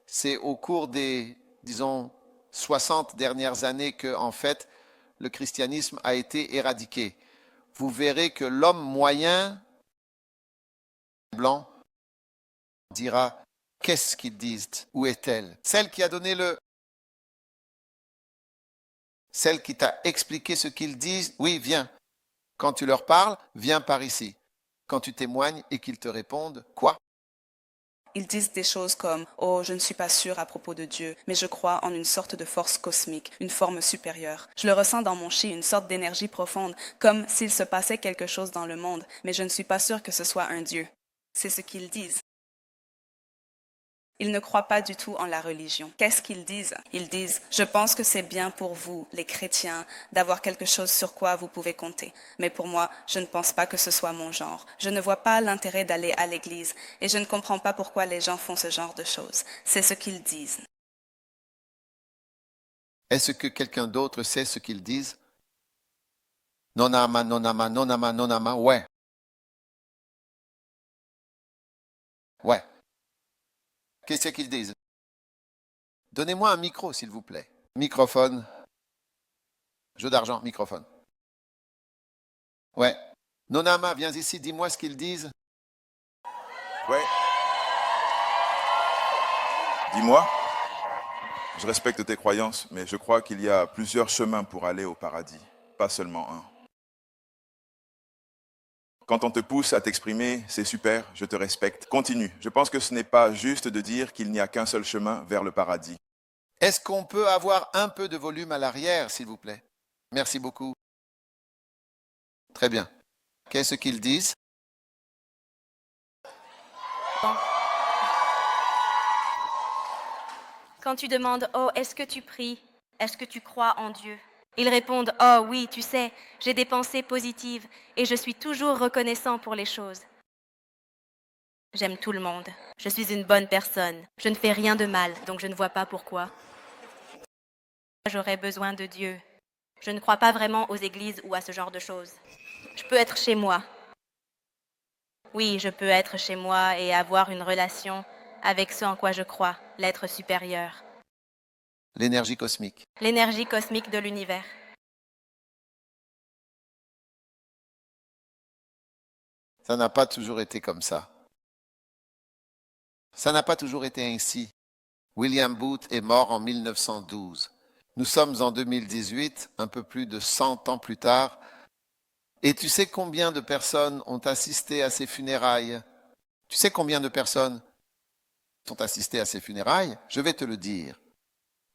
C'est au cours des, disons, 60 dernières années que, en fait, le christianisme a été éradiqué. Vous verrez que l'homme moyen, blanc, dira: qu'est-ce qu'ils disent? Où est-elle? Celle qui a donné celle qui t'a expliqué ce qu'ils disent, oui, viens. Quand tu leur parles, viens par ici. Quand tu témoignes et qu'ils te répondent, quoi? Ils disent des choses comme « Oh, je ne suis pas sûr à propos de Dieu, mais je crois en une sorte de force cosmique, une forme supérieure. Je le ressens dans mon chi, une sorte d'énergie profonde, comme s'il se passait quelque chose dans le monde, mais je ne suis pas sûr que ce soit un Dieu. » C'est ce qu'ils disent. Ils ne croient pas du tout en la religion. Qu'est-ce qu'ils disent? Ils disent « Je pense que c'est bien pour vous, les chrétiens, d'avoir quelque chose sur quoi vous pouvez compter. Mais pour moi, je ne pense pas que ce soit mon genre. Je ne vois pas l'intérêt d'aller à l'église et je ne comprends pas pourquoi les gens font ce genre de choses. » C'est ce qu'ils disent. Est-ce que quelqu'un d'autre sait ce qu'ils disent? Nonama, nonama, nonama, nonama, ouais. Ouais. Qu'est-ce qu'ils disent? Donnez-moi un micro, s'il vous plaît. Microphone. Jeu d'argent, microphone. Ouais. Nonama, viens ici, dis-moi ce qu'ils disent. Ouais. Dis-moi, je respecte tes croyances, mais je crois qu'il y a plusieurs chemins pour aller au paradis, pas seulement un. Quand on te pousse à t'exprimer, c'est super, je te respecte. Continue. Je pense que ce n'est pas juste de dire qu'il n'y a qu'un seul chemin vers le paradis. Est-ce qu'on peut avoir un peu de volume à l'arrière, s'il vous plaît? Merci beaucoup. Très bien. Qu'est-ce qu'ils disent? Quand tu demandes « Oh, est-ce que tu pries? Est-ce que tu crois en Dieu ?» Ils répondent « Oh oui, tu sais, j'ai des pensées positives et je suis toujours reconnaissant pour les choses. J'aime tout le monde. Je suis une bonne personne. Je ne fais rien de mal, donc je ne vois pas pourquoi. J'aurais besoin de Dieu. Je ne crois pas vraiment aux églises ou à ce genre de choses. Je peux être chez moi. Oui, je peux être chez moi et avoir une relation avec ce en quoi je crois, l'être supérieur. L'énergie cosmique. L'énergie cosmique de l'univers. Ça n'a pas toujours été comme ça. Ça n'a pas toujours été ainsi. William Booth est mort en 1912. Nous sommes en 2018, un peu plus de 100 ans plus tard. Et tu sais combien de personnes ont assisté à ses funérailles? Tu sais combien de personnes ont assisté à ses funérailles? Je vais te le dire.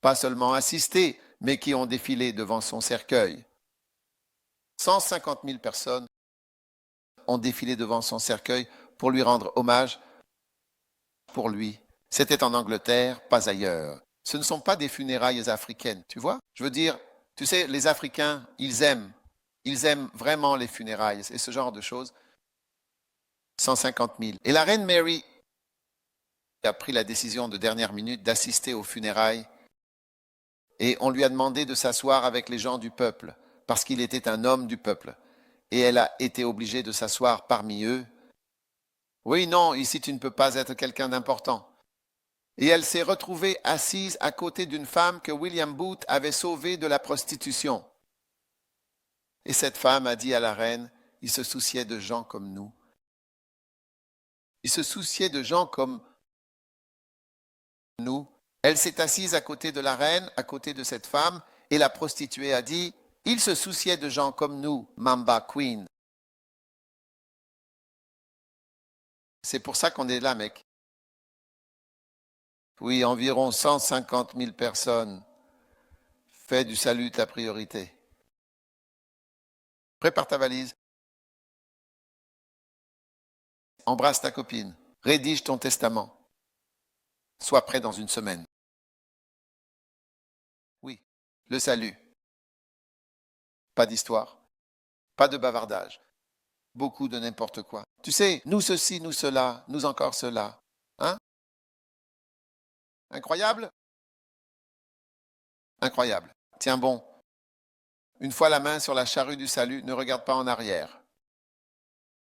Pas seulement assisté, mais qui ont défilé devant son cercueil. 150 000 personnes ont défilé devant son cercueil pour lui rendre hommage. Pour lui, c'était en Angleterre, pas ailleurs. Ce ne sont pas des funérailles africaines, tu vois? Je veux dire, tu sais, les Africains, ils aiment vraiment les funérailles et ce genre de choses. 150 000. Et la reine Mary a pris la décision de dernière minute d'assister aux funérailles et on lui a demandé de s'asseoir avec les gens du peuple parce qu'il était un homme du peuple. Et elle a été obligée de s'asseoir parmi eux. Oui, non, ici tu ne peux pas être quelqu'un d'important. Et elle s'est retrouvée assise à côté d'une femme que William Booth avait sauvée de la prostitution. Et cette femme a dit à la reine, il se souciait de gens comme nous. Il se souciait de gens comme nous. Elle s'est assise à côté de la reine, à côté de cette femme, et la prostituée a dit, il se souciait de gens comme nous, Mamba Queen. C'est pour ça qu'on est là, mec. Oui, environ 150 000 personnes Fais du salut ta priorité. Prépare ta valise. Embrasse ta copine. Rédige ton testament. Sois prêt dans une semaine. Oui, le salut. Pas d'histoire. Pas de bavardage. Beaucoup de n'importe quoi. Tu sais, nous ceci, nous cela, nous encore cela. Hein? Incroyable? Incroyable. Tiens bon. Une fois la main sur la charrue du salut, ne regarde pas en arrière.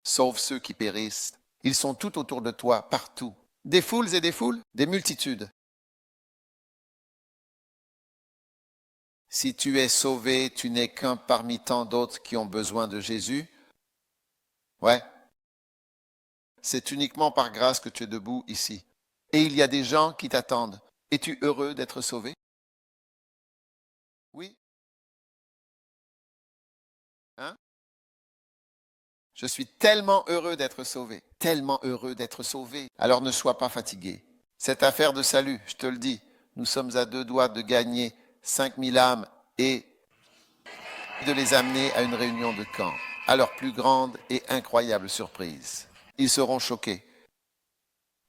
Sauve ceux qui périssent. Ils sont tout autour de toi, partout. Des foules et des foules, des multitudes. Si tu es sauvé, tu n'es qu'un parmi tant d'autres qui ont besoin de Jésus. Ouais. C'est uniquement par grâce que tu es debout ici. Et il y a des gens qui t'attendent. Es-tu heureux d'être sauvé? Oui. Hein? Je suis tellement heureux d'être sauvé. Tellement heureux d'être sauvé. Alors ne sois pas fatigué. Cette affaire de salut, je te le dis, nous sommes à 2 doigts de gagner 5000 âmes et de les amener à une réunion de camp, à leur plus grande et incroyable surprise. Ils seront choqués.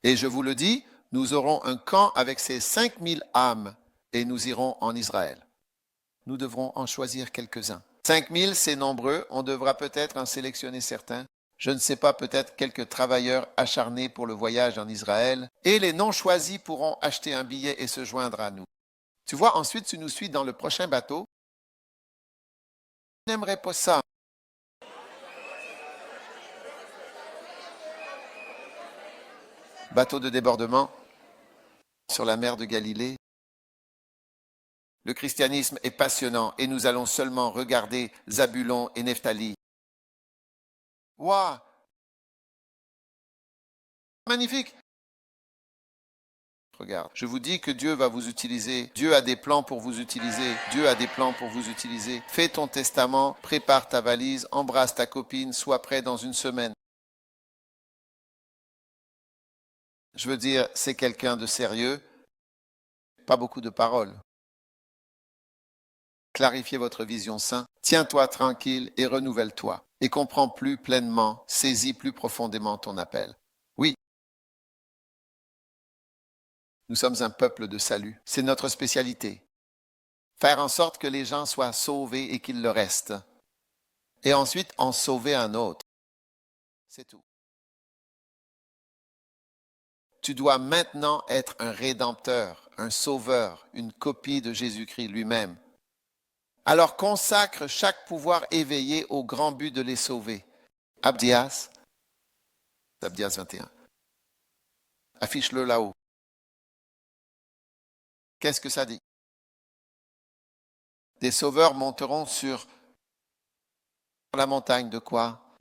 Et je vous le dis, nous aurons un camp avec ces 5000 âmes et nous irons en Israël. Nous devrons en choisir quelques-uns. 5000, c'est nombreux, on devra peut-être en sélectionner certains. Je ne sais pas, peut-être quelques travailleurs acharnés pour le voyage en Israël. Et les non choisis pourront acheter un billet et se joindre à nous. Tu vois, ensuite, tu nous suis dans le prochain bateau. Je n'aimerais pas ça. Bateau de débordement sur la mer de Galilée. Le christianisme est passionnant et nous allons seulement regarder Zabulon et Nephtali. Waouh! Magnifique! Regarde, je vous dis que Dieu va vous utiliser. Dieu a des plans pour vous utiliser. Dieu a des plans pour vous utiliser. Fais ton testament, prépare ta valise, embrasse ta copine, sois prêt dans une semaine. Je veux dire, c'est quelqu'un de sérieux. Pas beaucoup de paroles. Clarifiez votre vision sainte. Tiens-toi tranquille et renouvelle-toi. Et comprends plus pleinement, saisis plus profondément ton appel. Oui. Nous sommes un peuple de salut. C'est notre spécialité. Faire en sorte que les gens soient sauvés et qu'ils le restent. Et ensuite, en sauver un autre. C'est tout. Tu dois maintenant être un rédempteur, un sauveur, une copie de Jésus-Christ lui-même. Alors consacre chaque pouvoir éveillé au grand but de les sauver. Abdias 21. Affiche-le là-haut. Qu'est-ce que ça dit? Des sauveurs monteront sur la montagne de quoi?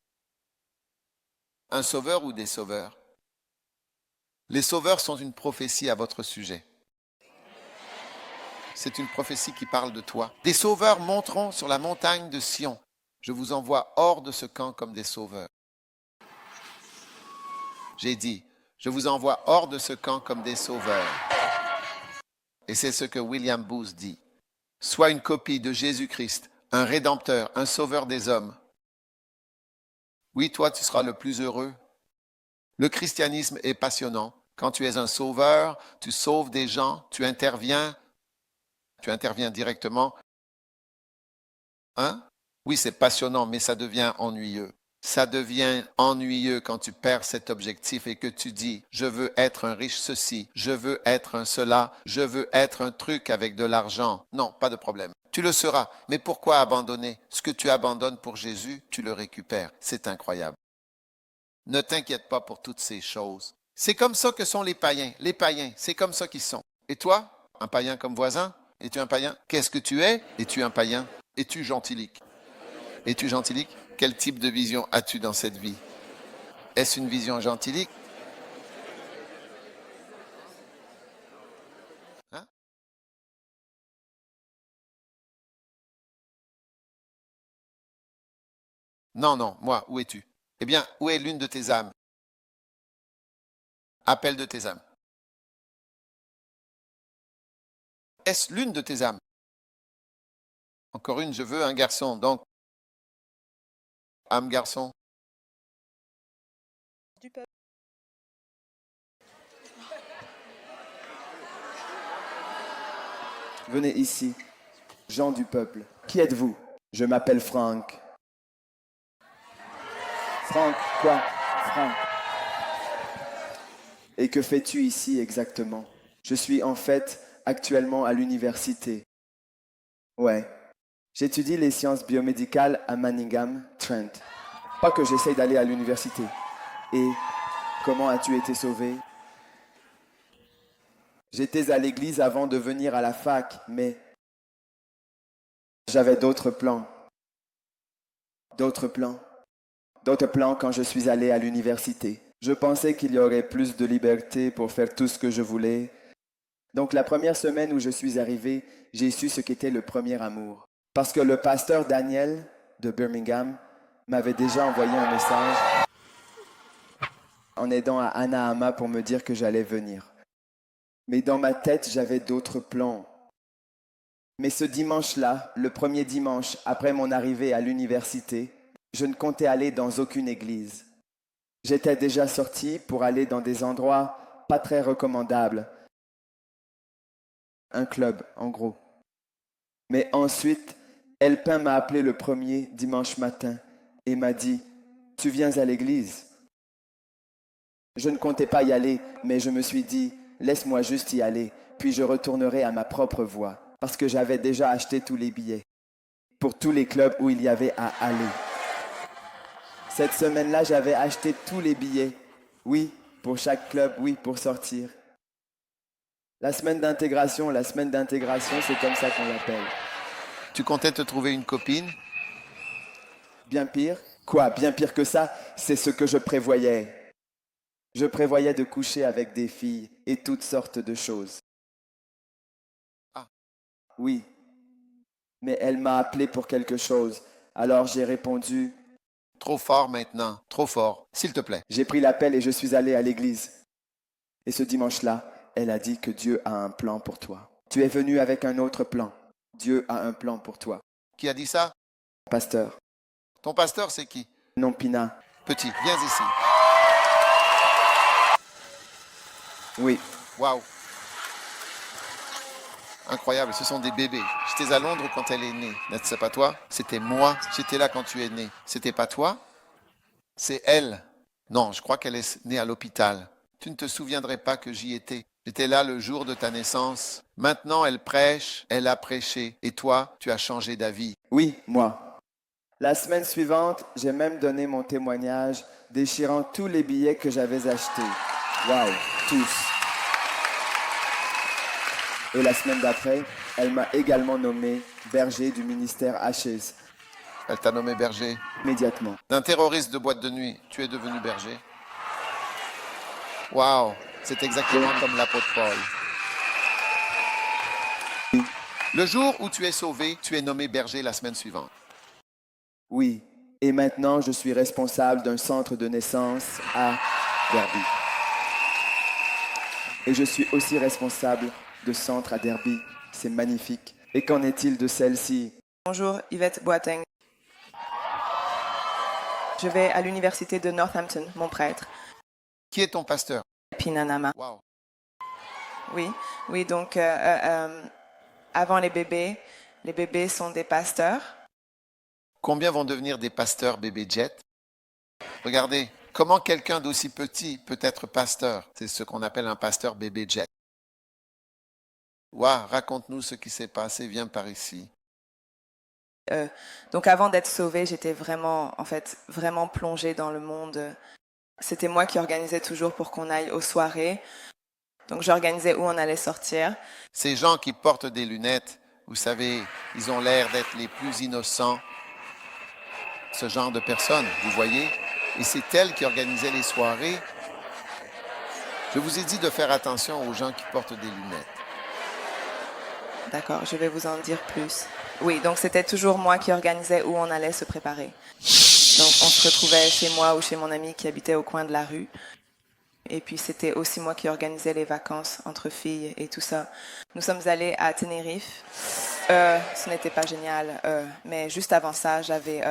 Un sauveur ou des sauveurs? Les sauveurs sont une prophétie à votre sujet. C'est une prophétie qui parle de toi. Des sauveurs monteront sur la montagne de Sion. Je vous envoie hors de ce camp comme des sauveurs. J'ai dit, je vous envoie hors de ce camp comme des sauveurs. Et c'est ce que William Booth dit. Sois une copie de Jésus-Christ, un rédempteur, un sauveur des hommes. Oui, toi, tu seras le plus heureux. Le christianisme est passionnant. Quand tu es un sauveur, tu sauves des gens, tu interviens directement. Hein? Oui, c'est passionnant, mais ça devient ennuyeux. Ça devient ennuyeux quand tu perds cet objectif et que tu dis, je veux être un riche ceci, je veux être un cela, je veux être un truc avec de l'argent. Non, pas de problème. Tu le seras. Mais pourquoi abandonner? Ce que tu abandonnes pour Jésus, tu le récupères. C'est incroyable. Ne t'inquiète pas pour toutes ces choses. C'est comme ça que sont les païens. Les païens, c'est comme ça qu'ils sont. Et toi, un païen comme voisin? Es-tu un païen? Qu'est-ce que tu es? Es-tu un païen? Es-tu gentilique? Es-tu gentilique? Quel type de vision as-tu dans cette vie? Est-ce une vision gentilique? Hein? Non, non, moi, où es-tu? Eh bien, où est l'une de tes âmes? Appel de tes âmes. Est-ce l'une de tes âmes? Encore une, je veux un garçon. Donc, âme garçon. Du peuple. Venez ici, gens du peuple. Qui êtes-vous? Je m'appelle Frank. Frank, quoi? Frank. Et que fais-tu ici exactement? Je suis en fait actuellement à l'université. Ouais. J'étudie les sciences biomédicales à Manningham, Trent. Pas que j'essaye d'aller à l'université. Et comment as-tu été sauvé? J'étais à l'église avant de venir à la fac, mais j'avais d'autres plans. D'autres plans. D'autres plans quand je suis allé à l'université. Je pensais qu'il y aurait plus de liberté pour faire tout ce que je voulais. Donc la première semaine où je suis arrivé, j'ai su ce qu'était le premier amour. Parce que le pasteur Daniel de Birmingham m'avait déjà envoyé un message en aidant à Anaheim pour me dire que j'allais venir. Mais dans ma tête, j'avais d'autres plans. Mais ce dimanche-là, le premier dimanche après mon arrivée à l'université, je ne comptais aller dans aucune église. J'étais déjà sorti pour aller dans des endroits pas très recommandables. Un club, en gros. Mais ensuite, Elpin m'a appelé le premier dimanche matin et m'a dit « Tu viens à l'église ?» Je ne comptais pas y aller, mais je me suis dit « Laisse-moi juste y aller, puis je retournerai à ma propre voie. » Parce que j'avais déjà acheté tous les billets pour tous les clubs où il y avait à aller. Cette semaine-là, j'avais acheté tous les billets. Oui, pour chaque club, oui, pour sortir. La semaine d'intégration, c'est comme ça qu'on l'appelle. Tu comptais te trouver une copine? Bien pire? Quoi, bien pire que ça? C'est ce que je prévoyais. Je prévoyais de coucher avec des filles et toutes sortes de choses. Ah. Oui. Mais elle m'a appelé pour quelque chose. Alors j'ai répondu... Trop fort maintenant, trop fort, s'il te plaît. J'ai pris l'appel et je suis allé à l'église. Et ce dimanche-là, elle a dit que Dieu a un plan pour toi. Tu es venu avec un autre plan. Dieu a un plan pour toi. Qui a dit ça? Pasteur. Ton pasteur, c'est qui? Non, Pina. Petit, viens ici. Oui. Waouh. Incroyable, ce sont des bébés. J'étais à Londres quand elle est née. N'est-ce pas toi? C'était moi. J'étais là quand tu es né. C'était pas toi? C'est elle. Non, je crois qu'elle est née à l'hôpital. Tu ne te souviendrais pas que j'y étais. J'étais là le jour de ta naissance. Maintenant, elle prêche, elle a prêché. Et toi, tu as changé d'avis. Oui, moi. La semaine suivante, j'ai même donné mon témoignage, déchirant tous les billets que j'avais achetés. Waouh, tous. Et la semaine d'après, elle m'a également nommé berger du ministère Ashes. Elle t'a nommé berger. Immédiatement. D'un terroriste de boîte de nuit, tu es devenu berger. Waouh, c'est exactement comme l'apôtre Paul. Le jour où tu es sauvé, tu es nommé berger la semaine suivante. Oui, et maintenant je suis responsable d'un centre de naissance à Derby. Et je suis aussi responsable de centre à Derby. C'est magnifique. Et qu'en est-il de celle-ci? Bonjour, Yvette Boateng. Je vais à l'université de Northampton, mon prêtre. Qui est ton pasteur? Pinanama. Waouh. Oui, donc avant les bébés sont des pasteurs. Combien vont devenir des pasteurs bébé jet? Regardez, comment quelqu'un d'aussi petit peut être pasteur? C'est ce qu'on appelle un pasteur bébé jet. Waouh, raconte-nous ce qui s'est passé, viens par ici. Donc avant d'être sauvée, j'étais vraiment plongée dans le monde. C'était moi qui organisais toujours pour qu'on aille aux soirées. Donc j'organisais où on allait sortir. Ces gens qui portent des lunettes, vous savez, ils ont l'air d'être les plus innocents. Ce genre de personnes, vous voyez? Et c'est elle qui organisait les soirées. Je vous ai dit de faire attention aux gens qui portent des lunettes. D'accord, je vais vous en dire plus. Oui, donc c'était toujours moi qui organisais où on allait se préparer. Donc on se retrouvait chez moi ou chez mon ami qui habitait au coin de la rue. Et puis c'était aussi moi qui organisais les vacances entre filles et tout ça. Nous sommes allés à Tenerife. Ce n'était pas génial, mais juste avant ça, j'avais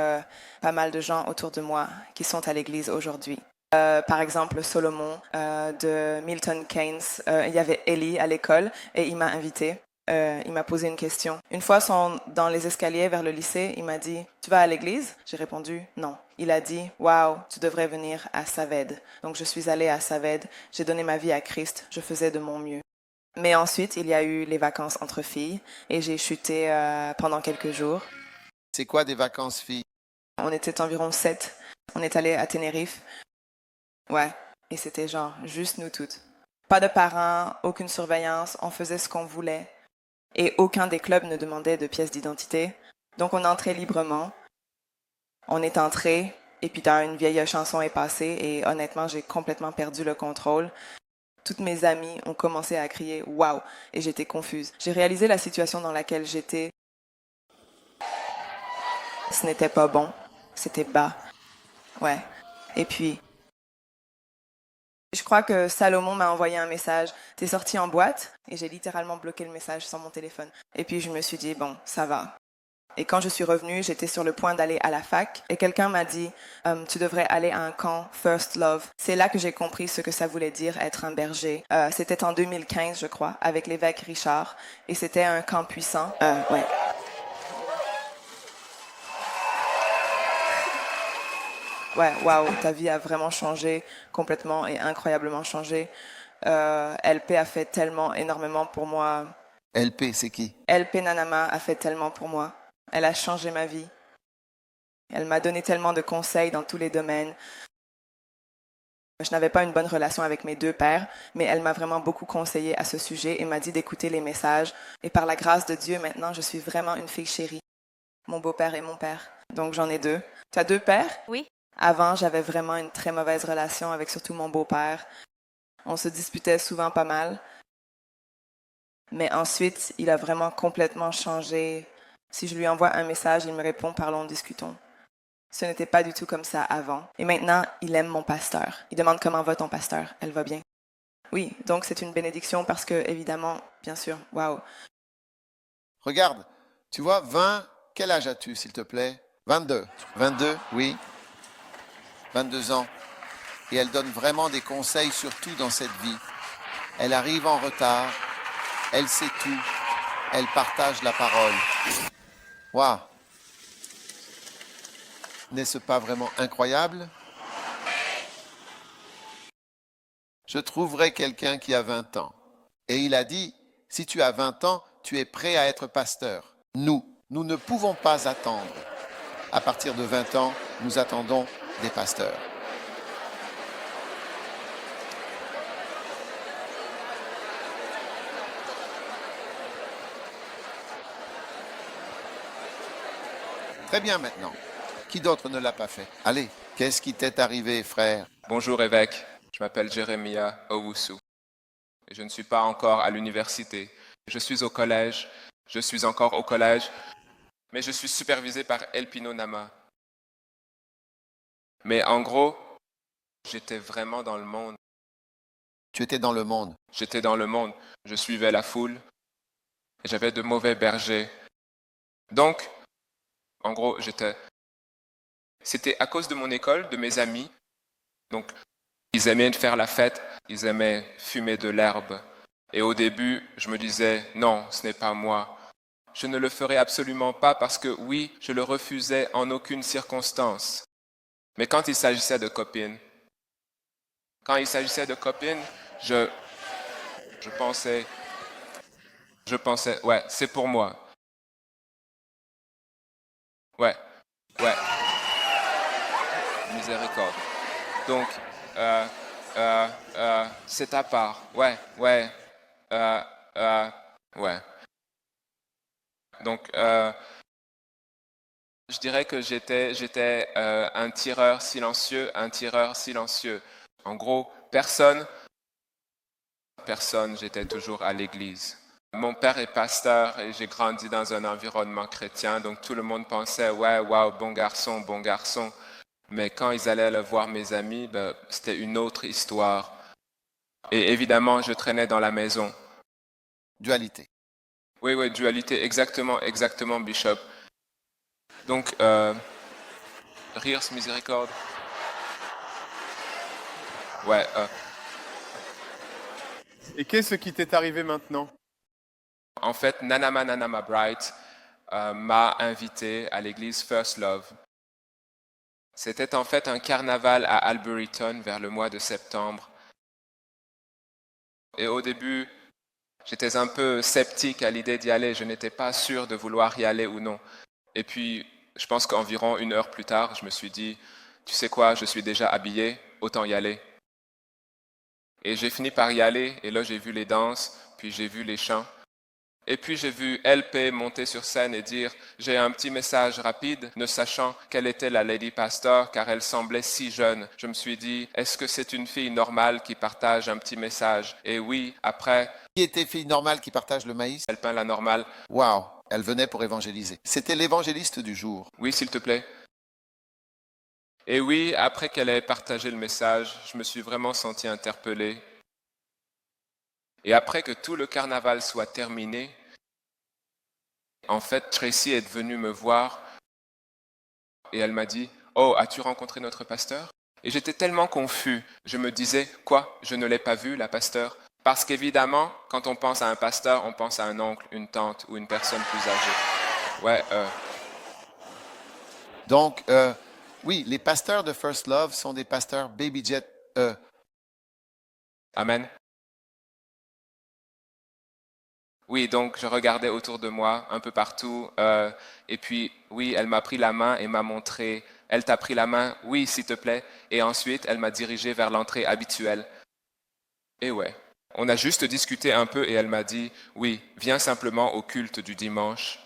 pas mal de gens autour de moi qui sont à l'église aujourd'hui. Par exemple, Solomon de Milton Keynes. Il y avait Ellie à l'école et il m'a invité. Il m'a posé une question. Une fois, dans les escaliers vers le lycée, il m'a dit « Tu vas à l'église ?» J'ai répondu « Non ». Il a dit « Wow, tu devrais venir à Saved ». Donc je suis allée à Saved, j'ai donné ma vie à Christ, je faisais de mon mieux. Mais ensuite, il y a eu les vacances entre filles et j'ai chuté pendant quelques jours. C'est quoi des vacances filles? On était environ 7. On est allé à Tenerife. Ouais, et c'était genre juste nous toutes. Pas de parents, aucune surveillance, on faisait ce qu'on voulait. Et aucun des clubs ne demandait de pièces d'identité. Donc on entrait librement. On est entré, et puis une vieille chanson est passée, et honnêtement, j'ai complètement perdu le contrôle. Toutes mes amies ont commencé à crier « Wow !» et j'étais confuse. J'ai réalisé la situation dans laquelle j'étais. Ce n'était pas bon. C'était bas. Ouais. Et puis, je crois que Salomon m'a envoyé un message. « T'es sorti en boîte ?» Et j'ai littéralement bloqué le message sur mon téléphone. Et puis je me suis dit « Bon, ça va. » Et quand je suis revenue, j'étais sur le point d'aller à la fac et quelqu'un m'a dit « Tu devrais aller à un camp First Love ». C'est là que j'ai compris ce que ça voulait dire être un berger. C'était en 2015, je crois, avec l'évêque Richard. Et c'était un camp puissant. Ouais. Ouais, waouh, ta vie a vraiment changé, complètement et incroyablement changé. LP a fait tellement, énormément pour moi. LP, c'est qui? LP Nanama a fait tellement pour moi. Elle a changé ma vie. Elle m'a donné tellement de conseils dans tous les domaines. Je n'avais pas une bonne relation avec mes deux pères, mais elle m'a vraiment beaucoup conseillé à ce sujet et m'a dit d'écouter les messages. Et par la grâce de Dieu, maintenant, je suis vraiment une fille chérie. Mon beau-père et mon père. Donc j'en ai deux. Tu as deux pères? Oui. Avant, j'avais vraiment une très mauvaise relation avec surtout mon beau-père. On se disputait souvent pas mal. Mais ensuite, il a vraiment complètement changé. Si je lui envoie un message, il me répond « Parlons, discutons ». Ce n'était pas du tout comme ça avant. Et maintenant, il aime mon pasteur. Il demande comment va ton pasteur. Elle va bien. Oui, donc c'est une bénédiction parce que, évidemment, bien sûr, waouh. Regarde, tu vois, 20, quel âge as-tu, s'il te plaît? 22. 22, oui. 22 ans. Et elle donne vraiment des conseils, surtout dans cette vie. Elle arrive en retard. Elle sait tout. Elle partage la parole. Waouh! N'est-ce pas vraiment incroyable? Je trouverai quelqu'un qui a 20 ans. Et il a dit, si tu as 20 ans, tu es prêt à être pasteur. Nous ne pouvons pas attendre. À partir de 20 ans, nous attendons des pasteurs. Très bien maintenant. Qui d'autre ne l'a pas fait? Allez, qu'est-ce qui t'est arrivé, frère? Bonjour évêque, je m'appelle Jeremiah Owusu. Je ne suis pas encore à l'université. Je suis encore au collège, mais je suis supervisé par Elpino Nama. Mais en gros, j'étais vraiment dans le monde. Tu étais dans le monde. J'étais dans le monde, je suivais la foule, et j'avais de mauvais bergers. Donc, en gros, c'était à cause de mon école, de mes amis. Donc, ils aimaient faire la fête, ils aimaient fumer de l'herbe. Et au début, je me disais, non, ce n'est pas moi. Je ne le ferai absolument pas parce que oui, je le refusais en aucune circonstance. Mais quand il s'agissait de copines, je pensais, ouais, c'est pour moi. Ouais. Miséricorde. Donc, c'est ta part. Ouais. Donc, je dirais que j'étais un tireur silencieux. En gros, personne, j'étais toujours à l'église. Mon père est pasteur et j'ai grandi dans un environnement chrétien, donc tout le monde pensait, ouais, waouh, bon garçon. Mais quand ils allaient le voir mes amis, c'était une autre histoire. Et évidemment, je traînais dans la maison. Dualité. Oui, dualité, exactement, Bishop. Donc, rire, miséricorde. Ouais, Et qu'est-ce qui t'est arrivé maintenant? en fait, Nanama Bright m'a invité à l'église First Love. C'était en fait un carnaval à Alburyton vers le mois de septembre. Et au début, j'étais un peu sceptique à l'idée d'y aller. Je n'étais pas sûr de vouloir y aller ou non. Et puis, je pense qu'environ 1 heure plus tard, je me suis dit, tu sais quoi, je suis déjà habillé, autant y aller. Et j'ai fini par y aller, et là j'ai vu les danses, puis j'ai vu les chants. Et puis j'ai vu LP monter sur scène et dire « J'ai un petit message rapide », ne sachant quelle était la Lady Pastor, car elle semblait si jeune. Je me suis dit « Est-ce que c'est une fille normale qui partage un petit message ?» Et oui, après, Qui était fille normale qui partage le maïs? elle peint la normale. Waouh, elle venait pour évangéliser. C'était l'évangéliste du jour. Oui, s'il te plaît. Et oui, après qu'elle ait partagé le message, je me suis vraiment senti interpellé. Et après que tout le carnaval soit terminé, en fait, Tracy est venue me voir et elle m'a dit « Oh, as-tu rencontré notre pasteur ?» Et j'étais tellement confus. Je me disais « Quoi? Je ne l'ai pas vu, la pasteur ?» Parce qu'évidemment, quand on pense à un pasteur, on pense à un oncle, une tante ou une personne plus âgée. Ouais, Donc, oui, les pasteurs de First Love sont des pasteurs Baby Jet. Amen. Oui, donc je regardais autour de moi, un peu partout, et puis oui, elle m'a pris la main et m'a montré, elle t'a pris la main, oui, s'il te plaît, et ensuite elle m'a dirigé vers l'entrée habituelle. Et ouais, on a juste discuté un peu et elle m'a dit, oui, viens simplement au culte du dimanche.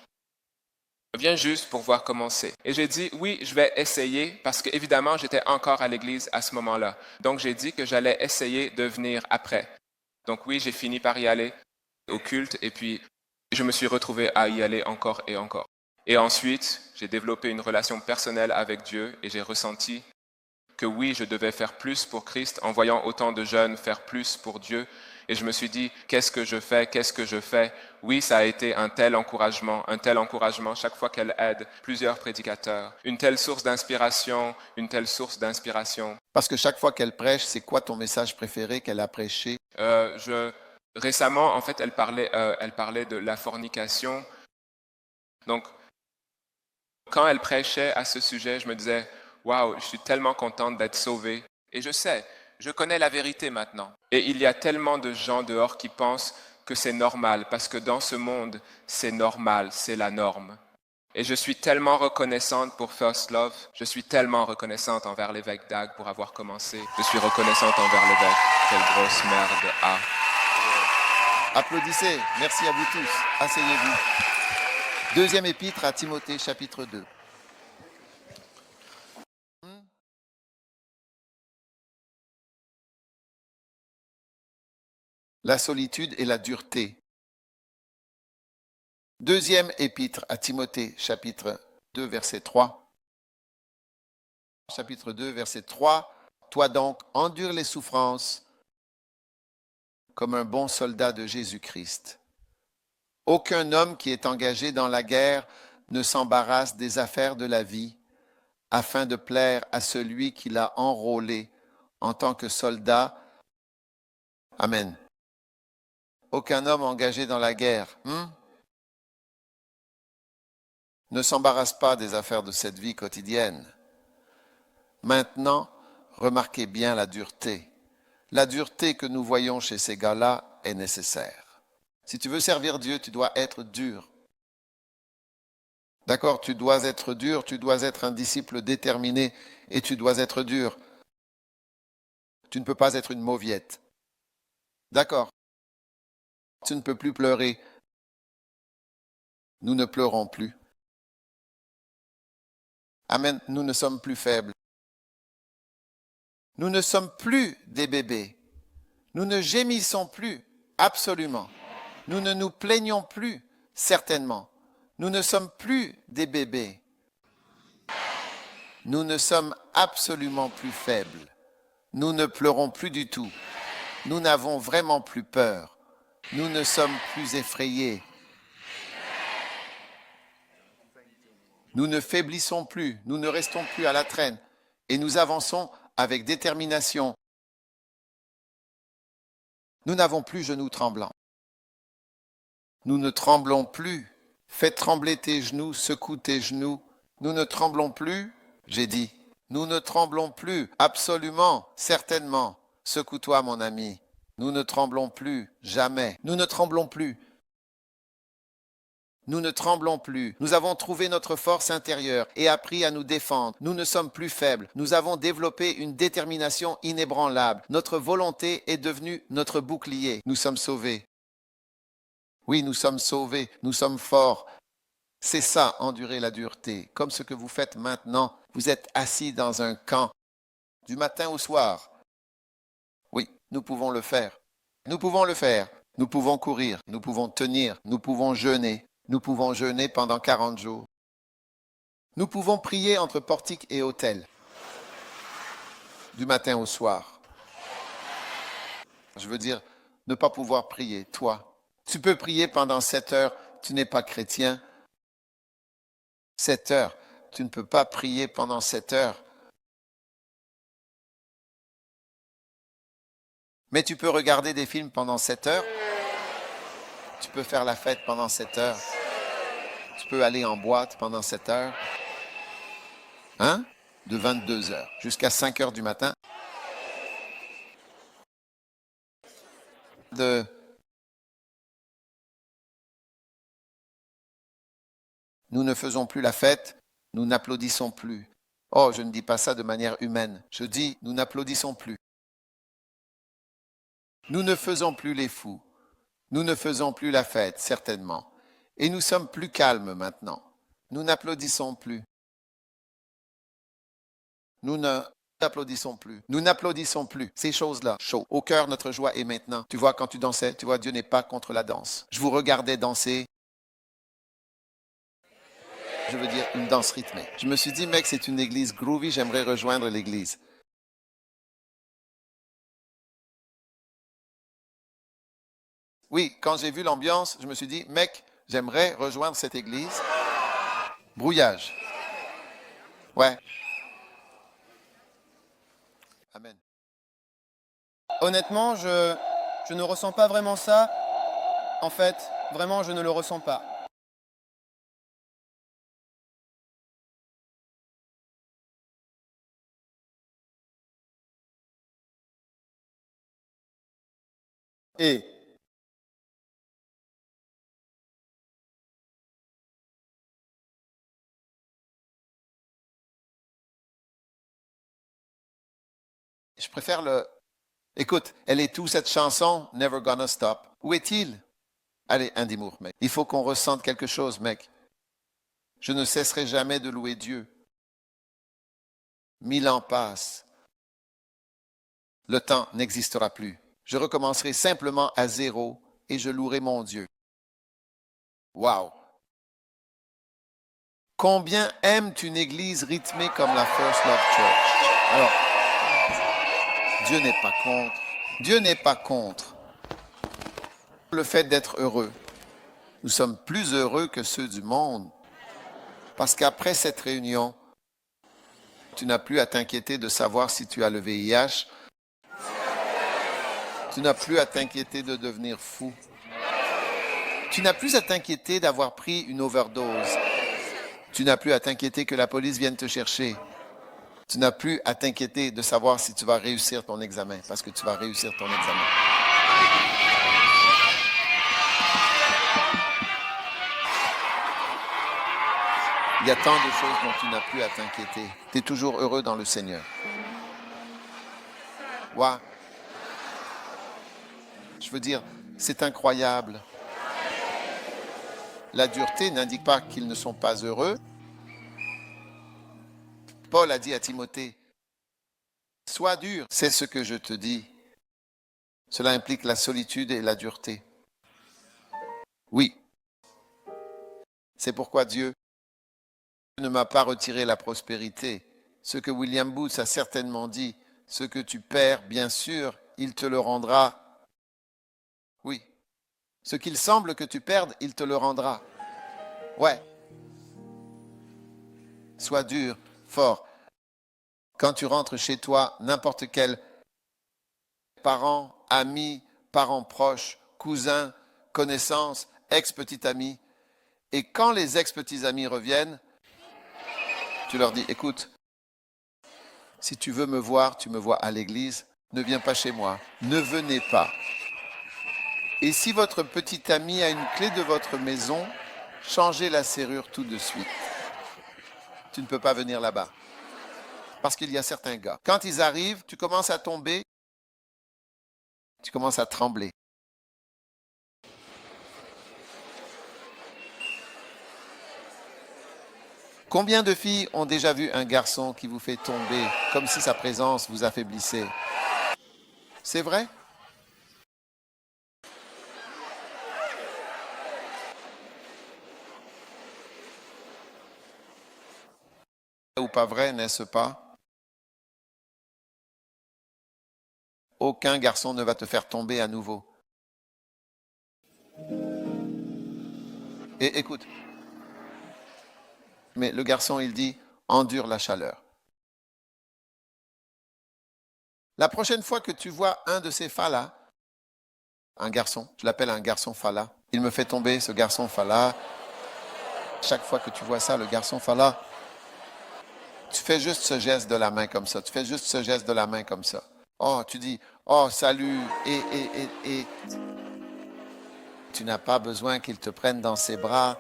Viens juste pour voir comment c'est. Et j'ai dit, oui, je vais essayer, parce qu'évidemment, j'étais encore à l'église à ce moment-là. Donc j'ai dit que j'allais essayer de venir après. Donc oui, j'ai fini par y aller au culte et puis je me suis retrouvé à y aller encore et encore. Et ensuite, j'ai développé une relation personnelle avec Dieu et j'ai ressenti que oui, je devais faire plus pour Christ en voyant autant de jeunes faire plus pour Dieu. Et je me suis dit, qu'est-ce que je fais? Qu'est-ce que je fais? Oui, ça a été un tel encouragement chaque fois qu'elle aide plusieurs prédicateurs. Une telle source d'inspiration. Parce que chaque fois qu'elle prêche, c'est quoi ton message préféré qu'elle a prêché? Récemment, en fait, elle parlait de la fornication. Donc, quand elle prêchait à ce sujet, je me disais, waouh, je suis tellement contente d'être sauvée. Et je connais la vérité maintenant. Et il y a tellement de gens dehors qui pensent que c'est normal, parce que dans ce monde, c'est normal, c'est la norme. Et je suis tellement reconnaissante pour First Love. Je suis tellement reconnaissante envers l'évêque Dag pour avoir commencé. Je suis reconnaissante envers l'évêque. Quelle grosse merde. Ah. Applaudissez. Merci à vous tous. Asseyez-vous. Deuxième épître à Timothée, chapitre 2. La solitude et la dureté. Deuxième épître à Timothée, chapitre 2, verset 3. Chapitre 2, verset 3. Toi donc, endure les souffrances comme un bon soldat de Jésus-Christ. Aucun homme qui est engagé dans la guerre ne s'embarrasse des affaires de la vie afin de plaire à celui qui l'a enrôlé en tant que soldat. Amen. Aucun homme engagé dans la guerre ne s'embarrasse pas des affaires de cette vie quotidienne. Maintenant, remarquez bien la dureté. La dureté que nous voyons chez ces gars-là est nécessaire. Si tu veux servir Dieu, tu dois être dur. D'accord, tu dois être dur, tu dois être un disciple déterminé et tu dois être dur. Tu ne peux pas être une mauviette. D'accord. Tu ne peux plus pleurer. Nous ne pleurons plus. Amen. Nous ne sommes plus faibles. Nous ne sommes plus des bébés. Nous ne gémissons plus, absolument. Nous ne nous plaignons plus, certainement. Nous ne sommes plus des bébés. Nous ne sommes absolument plus faibles. Nous ne pleurons plus du tout. Nous n'avons vraiment plus peur. Nous ne sommes plus effrayés. Nous ne faiblissons plus, nous ne restons plus à la traîne et nous avançons avec détermination. Nous n'avons plus genoux tremblants. Nous ne tremblons plus. Fais trembler tes genoux, secoue tes genoux. Nous ne tremblons plus, j'ai dit. Nous ne tremblons plus, absolument, certainement. Secoue-toi, mon ami. Nous ne tremblons plus, jamais. Nous ne tremblons plus. Nous ne tremblons plus. Nous avons trouvé notre force intérieure et appris à nous défendre. Nous ne sommes plus faibles. Nous avons développé une détermination inébranlable. Notre volonté est devenue notre bouclier. Nous sommes sauvés. Oui, nous sommes sauvés. Nous sommes forts. C'est ça, endurer la dureté. Comme ce que vous faites maintenant. Vous êtes assis dans un camp du matin au soir. Oui, nous pouvons le faire. Nous pouvons le faire. Nous pouvons courir. Nous pouvons tenir. Nous pouvons jeûner. Nous pouvons jeûner pendant 40 jours. Nous pouvons prier entre portique et autel, du matin au soir. Je veux dire, ne pas pouvoir prier, toi. Tu peux prier pendant 7 heures, tu n'es pas chrétien. 7 heures, tu ne peux pas prier pendant 7 heures. Mais tu peux regarder des films pendant 7 heures. Tu peux faire la fête pendant 7 heures. Tu peux aller en boîte pendant 7 heures. Hein? De 22 heures jusqu'à 5 heures du matin. Nous ne faisons plus la fête, nous n'applaudissons plus. Oh, je ne dis pas ça de manière humaine. Je dis, nous n'applaudissons plus. Nous ne faisons plus les fous. Nous ne faisons plus la fête, certainement. Et nous sommes plus calmes maintenant. Nous n'applaudissons plus. Nous n'applaudissons plus. Nous n'applaudissons plus. Ces choses-là, chaud. Au cœur, notre joie est maintenant. Tu vois, quand tu dansais, tu vois, Dieu n'est pas contre la danse. Je vous regardais danser. Je veux dire, une danse rythmée. Je me suis dit, mec, c'est une église groovy, j'aimerais rejoindre l'église. Oui, quand j'ai vu l'ambiance, je me suis dit, mec, j'aimerais rejoindre cette église. Brouillage. Ouais. Amen. Honnêtement, je ne ressens pas vraiment ça. En fait, vraiment, je ne le ressens pas. Et je préfère le... Écoute, elle est où cette chanson, Never Gonna Stop? Où est-il? Allez, Andy Moore, mec. Il faut qu'on ressente quelque chose, mec. Je ne cesserai jamais de louer Dieu. 1000 ans passent. Le temps n'existera plus. Je recommencerai simplement à zéro et je louerai mon Dieu. Wow! Combien aiment une église rythmée comme la First Love Church? Alors, Dieu n'est pas contre. Dieu n'est pas contre le fait d'être heureux. Nous sommes plus heureux que ceux du monde. Parce qu'après cette réunion, tu n'as plus à t'inquiéter de savoir si tu as le VIH. Tu n'as plus à t'inquiéter de devenir fou. Tu n'as plus à t'inquiéter d'avoir pris une overdose. Tu n'as plus à t'inquiéter que la police vienne te chercher. Tu n'as plus à t'inquiéter de savoir si tu vas réussir ton examen, parce que tu vas réussir ton examen. Il y a tant de choses dont tu n'as plus à t'inquiéter. Tu es toujours heureux dans le Seigneur. Ouais. Je veux dire, c'est incroyable. La dureté n'indique pas qu'ils ne sont pas heureux. Paul a dit à Timothée, sois dur, c'est ce que je te dis. Cela implique la solitude et la dureté. Oui. C'est pourquoi Dieu ne m'a pas retiré la prospérité. Ce que William Booth a certainement dit, ce que tu perds, bien sûr, il te le rendra. Oui. Ce qu'il semble que tu perdes, il te le rendra. Ouais. Sois dur, fort. Quand tu rentres chez toi, n'importe quel parent, ami, parent proche, cousin, connaissance, ex-petit ami, et quand les ex-petits amis reviennent, tu leur dis, écoute, si tu veux me voir, tu me vois à l'église, ne viens pas chez moi, ne venez pas. Et si votre petit ami a une clé de votre maison, changez la serrure tout de suite. Tu ne peux pas venir là-bas. Parce qu'il y a certains gars. Quand ils arrivent, tu commences à tomber, tu commences à trembler. Combien de filles ont déjà vu un garçon qui vous fait tomber comme si sa présence vous affaiblissait? C'est vrai? Ou pas vrai, n'est-ce pas? Aucun garçon ne va te faire tomber à nouveau. Et écoute, mais le garçon, il dit, endure la chaleur. La prochaine fois que tu vois un de ces fas-là, un garçon, je l'appelle un garçon fala, il me fait tomber ce garçon fala. Chaque fois que tu vois ça, le garçon fala, tu fais juste ce geste de la main comme ça, tu fais juste ce geste de la main comme ça. Oh, tu dis, oh, salut, et. Tu n'as pas besoin qu'il te prenne dans ses bras,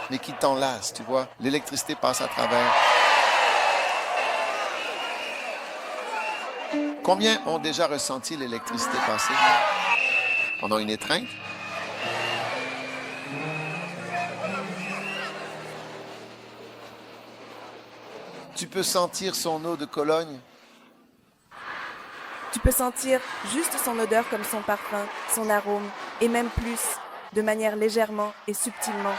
mais qu'il t'enlace, tu vois. L'électricité passe à travers. Combien ont déjà ressenti l'électricité passer pendant une étreinte? Tu peux sentir son eau de Cologne? Tu peux sentir juste son odeur comme son parfum, son arôme, et même plus, de manière légèrement et subtilement.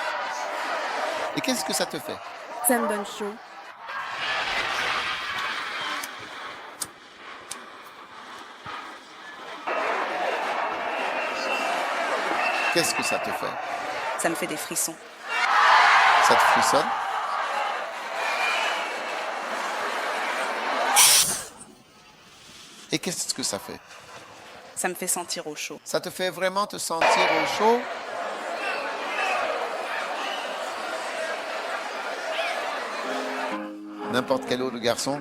Et qu'est-ce que ça te fait? Ça me donne chaud. Qu'est-ce que ça te fait? Ça me fait des frissons. Ça te frissonne? Et qu'est-ce que ça fait? Ça me fait sentir au chaud. Ça te fait vraiment te sentir au chaud? N'importe quel autre garçon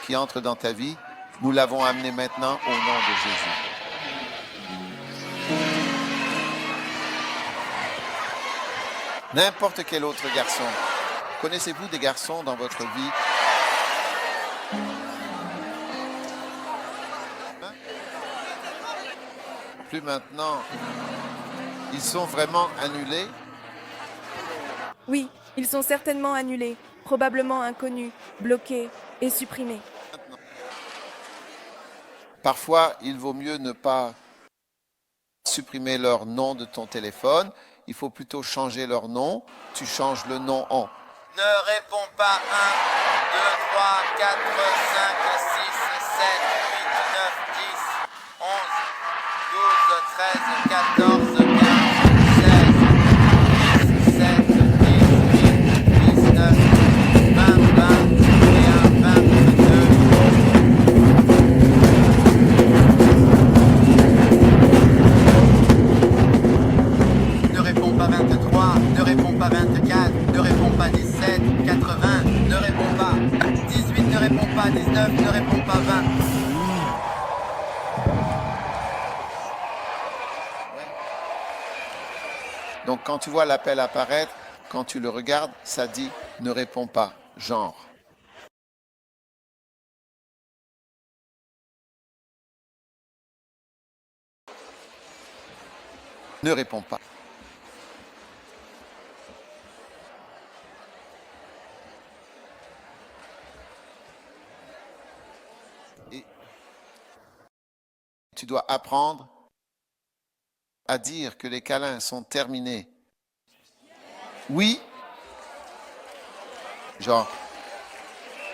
qui entre dans ta vie, nous l'avons amené maintenant au nom de Jésus. N'importe quel autre garçon. Connaissez-vous des garçons dans votre vie? Plus maintenant. Ils sont vraiment annulés? Oui, ils sont certainement annulés, probablement inconnus, bloqués et supprimés. Parfois, il vaut mieux ne pas supprimer leur nom de ton téléphone. Il faut plutôt changer leur nom. Tu changes le nom en. Ne réponds pas 1, 2, 3, 4, 5, 6, 7, 8, 9, 10, 11, 12, 13, 14, 15, 16, 17, 18, 19, 20, 21, 22. Ne réponds pas 23, ne réponds pas 24, ne réponds pas 17, 80, ne réponds pas 18, ne réponds pas 19, ne réponds pas 20. Donc, quand tu vois l'appel apparaître, quand tu le regardes, ça dit ne réponds pas, genre. Ne réponds pas. Et tu dois apprendre à dire que les câlins sont terminés. Oui. Genre,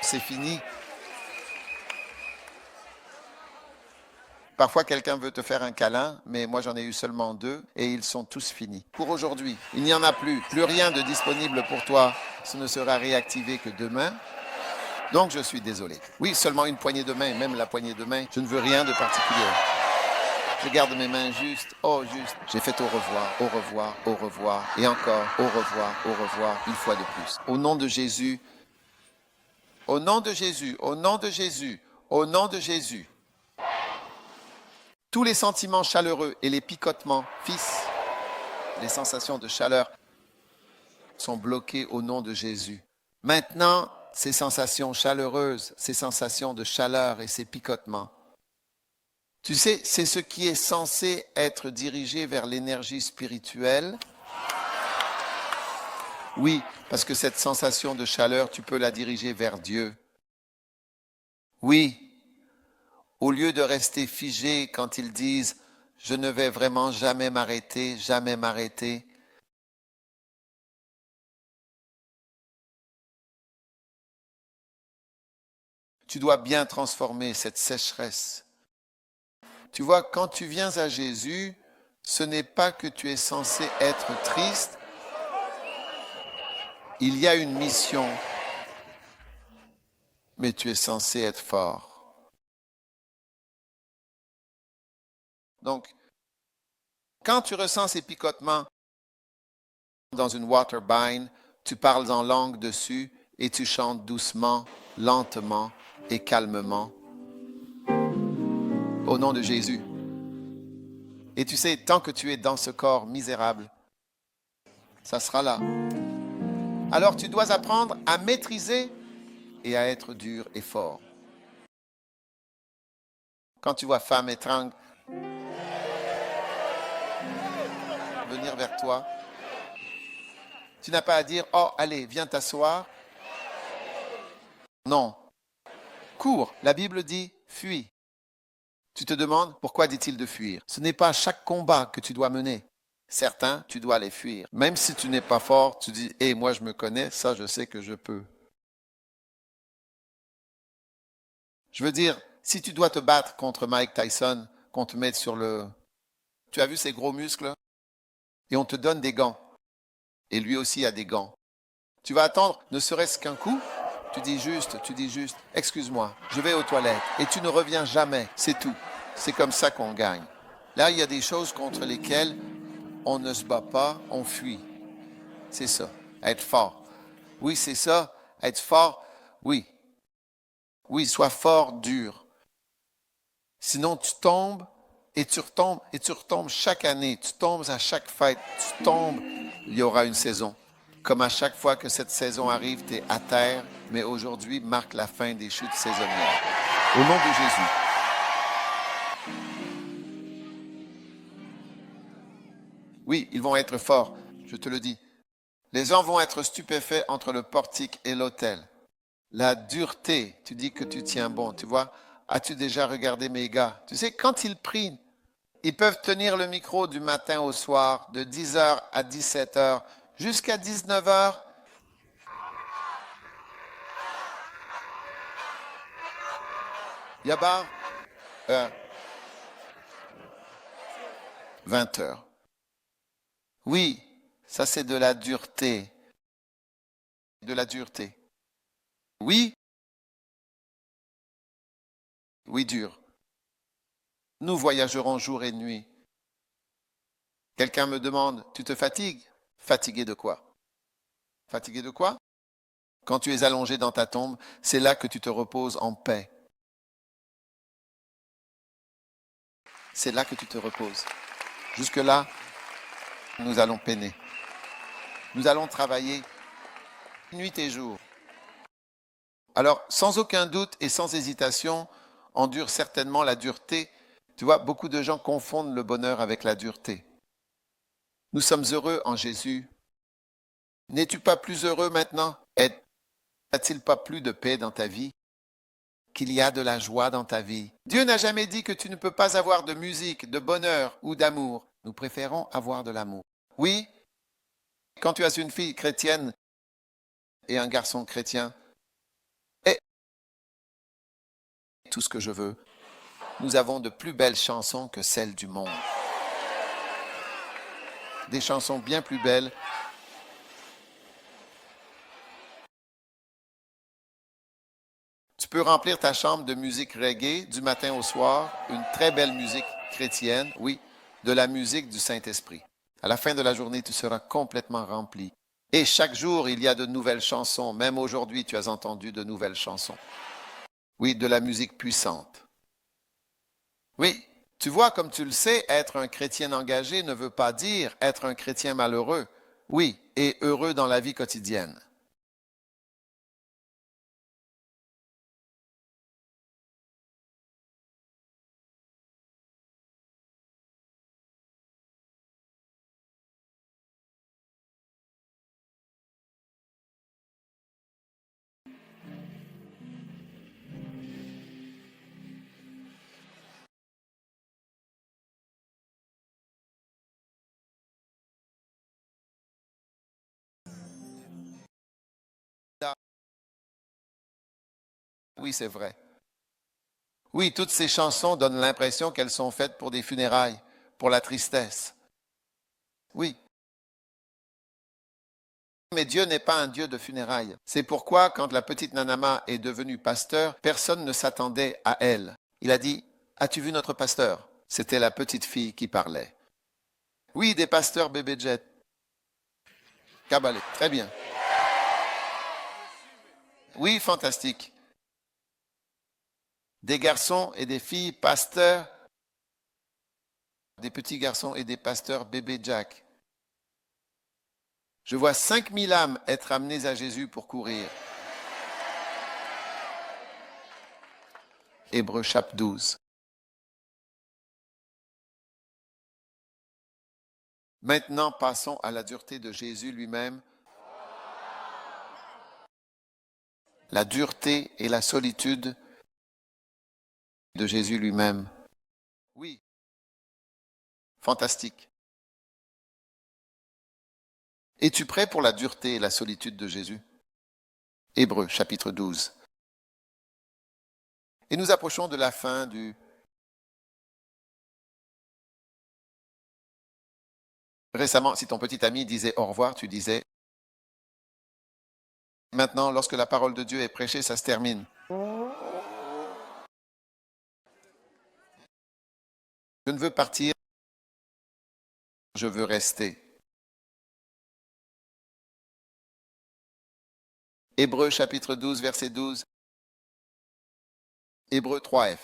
c'est fini. Parfois, quelqu'un veut te faire un câlin, mais moi, j'en ai eu seulement 2 et ils sont tous finis. Pour aujourd'hui, il n'y en a plus. Plus rien de disponible pour toi. Ce ne sera réactivé que demain. Donc, je suis désolé. Oui, seulement une poignée de main, même la poignée de main. Je ne veux rien de particulier. Je garde mes mains juste, oh juste. J'ai fait au revoir, au revoir, au revoir, et encore au revoir, une fois de plus. Au nom de Jésus, au nom de Jésus, au nom de Jésus, au nom de Jésus. Tous les sentiments chaleureux et les picotements, fils, les sensations de chaleur sont bloqués au nom de Jésus. Maintenant, ces sensations chaleureuses, ces sensations de chaleur et ces picotements, tu sais, c'est ce qui est censé être dirigé vers l'énergie spirituelle. Oui, parce que cette sensation de chaleur, tu peux la diriger vers Dieu. Oui, au lieu de rester figé quand ils disent « Je ne vais vraiment jamais m'arrêter, jamais m'arrêter », tu dois bien transformer cette sécheresse. Tu vois, quand tu viens à Jésus, ce n'est pas que tu es censé être triste. Il y a une mission, mais tu es censé être fort. Donc, quand tu ressens ces picotements dans une waterbine, tu parles en langue dessus et tu chantes doucement, lentement et calmement. Au nom de Jésus. Et tu sais, tant que tu es dans ce corps misérable, ça sera là. Alors tu dois apprendre à maîtriser et à être dur et fort. Quand tu vois femme étrangle venir vers toi, tu n'as pas à dire « Oh, allez, viens t'asseoir ». Non. Cours. La Bible dit « Fuis ». Tu te demandes pourquoi dit-il de fuir? Ce n'est pas chaque combat que tu dois mener. Certains, tu dois les fuir. Même si tu n'es pas fort, tu dis « Hé, moi je me connais, ça je sais que je peux ». Je veux dire, si tu dois te battre contre Mike Tyson, qu'on te mette sur le... Tu as vu ses gros muscles? Et on te donne des gants. Et lui aussi a des gants. Tu vas attendre ne serait-ce qu'un coup? Tu dis juste, excuse-moi, je vais aux toilettes. Et tu ne reviens jamais, c'est tout. C'est comme ça qu'on gagne. Là, il y a des choses contre lesquelles on ne se bat pas, on fuit. C'est ça, être fort. Oui, c'est ça, être fort, oui. Oui, sois fort, dur. Sinon, tu tombes et tu retombes et tu retombes chaque année. Tu tombes à chaque fête, tu tombes, il y aura une saison. Comme à chaque fois que cette saison arrive, tu es à terre, mais aujourd'hui marque la fin des chutes saisonnières. Au nom de Jésus. Oui, ils vont être forts, je te le dis. Les gens vont être stupéfaits entre le portique et l'autel. La dureté, tu dis que tu tiens bon, tu vois. As-tu déjà regardé mes gars? Tu sais, quand ils prient, ils peuvent tenir le micro du matin au soir, de 10h à 17h, jusqu'à 19h. Yabar, 20h. Oui, ça c'est de la dureté. De la dureté. Oui. Oui, dur. Nous voyagerons jour et nuit. Quelqu'un me demande, tu te fatigues? Fatigué de quoi? Fatigué de quoi? Quand tu es allongé dans ta tombe, c'est là que tu te reposes en paix. C'est là que tu te reposes. Jusque-là, nous allons peiner. Nous allons travailler nuit et jour. Alors, sans aucun doute et sans hésitation, endure certainement la dureté. Tu vois, beaucoup de gens confondent le bonheur avec la dureté. Nous sommes heureux en Jésus. N'es-tu pas plus heureux maintenant? N'a-t-il pas plus de paix dans ta vie? Qu'il y a de la joie dans ta vie? Dieu n'a jamais dit que tu ne peux pas avoir de musique, de bonheur ou d'amour. Nous préférons avoir de l'amour. Oui, quand tu as une fille chrétienne et un garçon chrétien, et tout ce que je veux. nous avons de plus belles chansons que celles du monde. Des chansons bien plus belles. Tu peux remplir ta chambre de musique reggae du matin au soir, une très belle musique chrétienne, oui, de la musique du Saint-Esprit. À la fin de la journée, tu seras complètement rempli. Et chaque jour, il y a de nouvelles chansons. Même aujourd'hui, tu as entendu de nouvelles chansons. Oui, de la musique puissante. Oui, tu vois, comme tu le sais, être un chrétien engagé ne veut pas dire être un chrétien malheureux. Oui, et heureux dans la vie quotidienne. Oui, c'est vrai. Oui, toutes ces chansons donnent l'impression qu'elles sont faites pour des funérailles, pour la tristesse. Oui. Mais Dieu n'est pas un Dieu de funérailles. C'est pourquoi, quand la petite Nanama est devenue pasteur, personne ne s'attendait à elle. Il a dit, « As-tu vu notre pasteur ?» C'était la petite fille qui parlait. Oui, des pasteurs bébé jet. Cabalet, très bien. Oui, fantastique. Des garçons et des filles pasteurs, des petits garçons et des pasteurs bébé Jack. Je vois 5000 âmes être amenées à Jésus pour courir. Hébreux chapitre 12. Maintenant, passons à la dureté de Jésus lui-même. La dureté et la solitude de Jésus lui-même. Oui. Fantastique. Es-tu prêt pour la dureté et la solitude de Jésus? Hébreux, chapitre 12. Et nous approchons de la fin du... Récemment, si ton petit ami disait au revoir, tu disais... Maintenant, lorsque la parole de Dieu est prêchée, ça se termine. Je ne veux partir, je veux rester. Hébreux chapitre 12, verset 12. Hébreux 3F.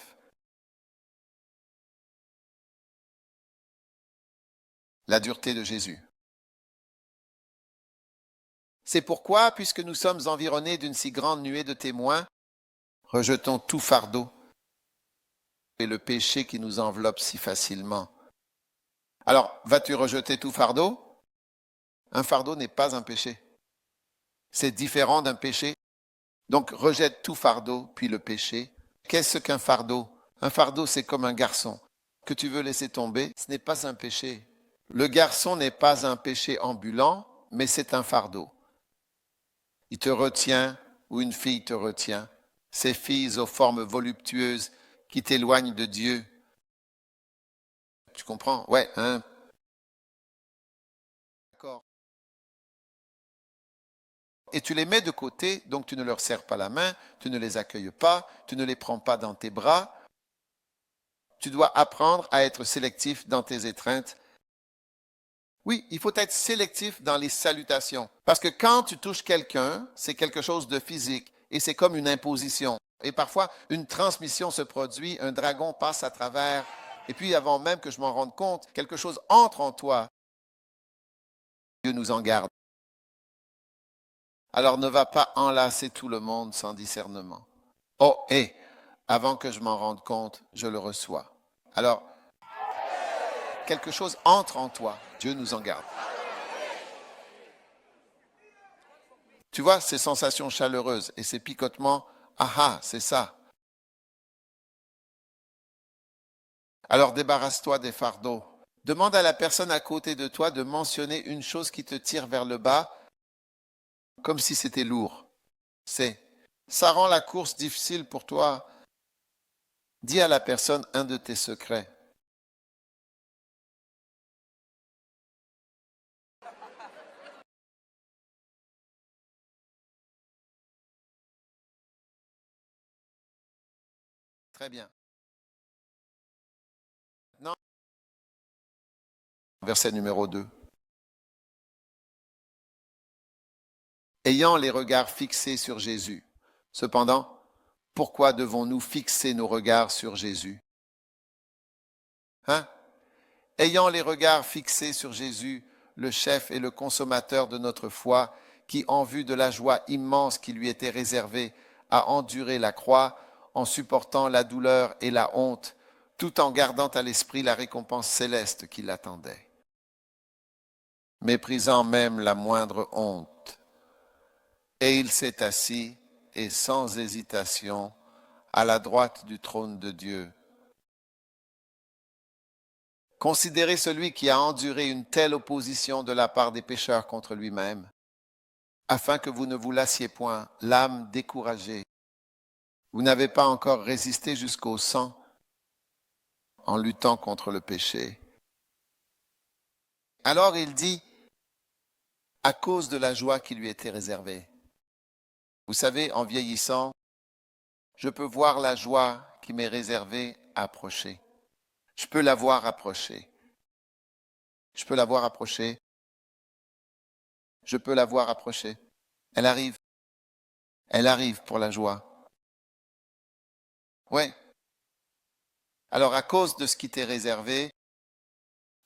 La dureté de Jésus. C'est pourquoi, puisque nous sommes environnés d'une si grande nuée de témoins, rejetons tout fardeau et le péché qui nous enveloppe si facilement. Alors, vas-tu rejeter tout fardeau? Un fardeau n'est pas un péché. C'est différent d'un péché. Donc, rejette tout fardeau, puis le péché. Qu'est-ce qu'un fardeau? Un fardeau, c'est comme un garçon que tu veux laisser tomber. Ce n'est pas un péché. Le garçon n'est pas un péché ambulant, mais c'est un fardeau. Il te retient ou une fille te retient. Ces filles aux formes voluptueuses qui t'éloignent de Dieu. Tu comprends? Ouais, hein? D'accord. Et tu les mets de côté, donc tu ne leur serres pas la main, tu ne les accueilles pas, tu ne les prends pas dans tes bras. Tu dois apprendre à être sélectif dans tes étreintes. Oui, il faut être sélectif dans les salutations. Parce que quand tu touches quelqu'un, c'est quelque chose de physique et c'est comme une imposition. Et parfois, une transmission se produit, un dragon passe à travers. Et puis, avant même que je m'en rende compte, quelque chose entre en toi. Dieu nous en garde. Alors ne va pas enlacer tout le monde sans discernement. Oh, et avant que je m'en rende compte, je le reçois. Alors, quelque chose entre en toi. Dieu nous en garde. Tu vois, ces sensations chaleureuses et ces picotements, ah, c'est ça. Alors débarrasse-toi des fardeaux. Demande à la personne à côté de toi de mentionner une chose qui te tire vers le bas, comme si c'était lourd. Ça rend la course difficile pour toi. Dis à la personne un de tes secrets. Très bien. Non. Verset numéro 2. Ayant les regards fixés sur Jésus. Cependant, pourquoi devons-nous fixer nos regards sur Jésus? Hein? Ayant les regards fixés sur Jésus, le chef et le consommateur de notre foi, qui, en vue de la joie immense qui lui était réservée, a enduré la croix en supportant la douleur et la honte, tout en gardant à l'esprit la récompense céleste qui l'attendait. Méprisant même la moindre honte. Et il s'est assis, et sans hésitation, à la droite du trône de Dieu. Considérez celui qui a enduré une telle opposition de la part des pécheurs contre lui-même, afin que vous ne vous lassiez point, l'âme découragée. Vous n'avez pas encore résisté jusqu'au sang en luttant contre le péché. Alors il dit, à cause de la joie qui lui était réservée. Vous savez, en vieillissant, je peux voir la joie qui m'est réservée approcher. Je peux la voir approcher. Je peux la voir approcher. Je peux la voir approcher. Elle arrive. Elle arrive pour la joie. Ouais. Alors, à cause de ce qui t'est réservé,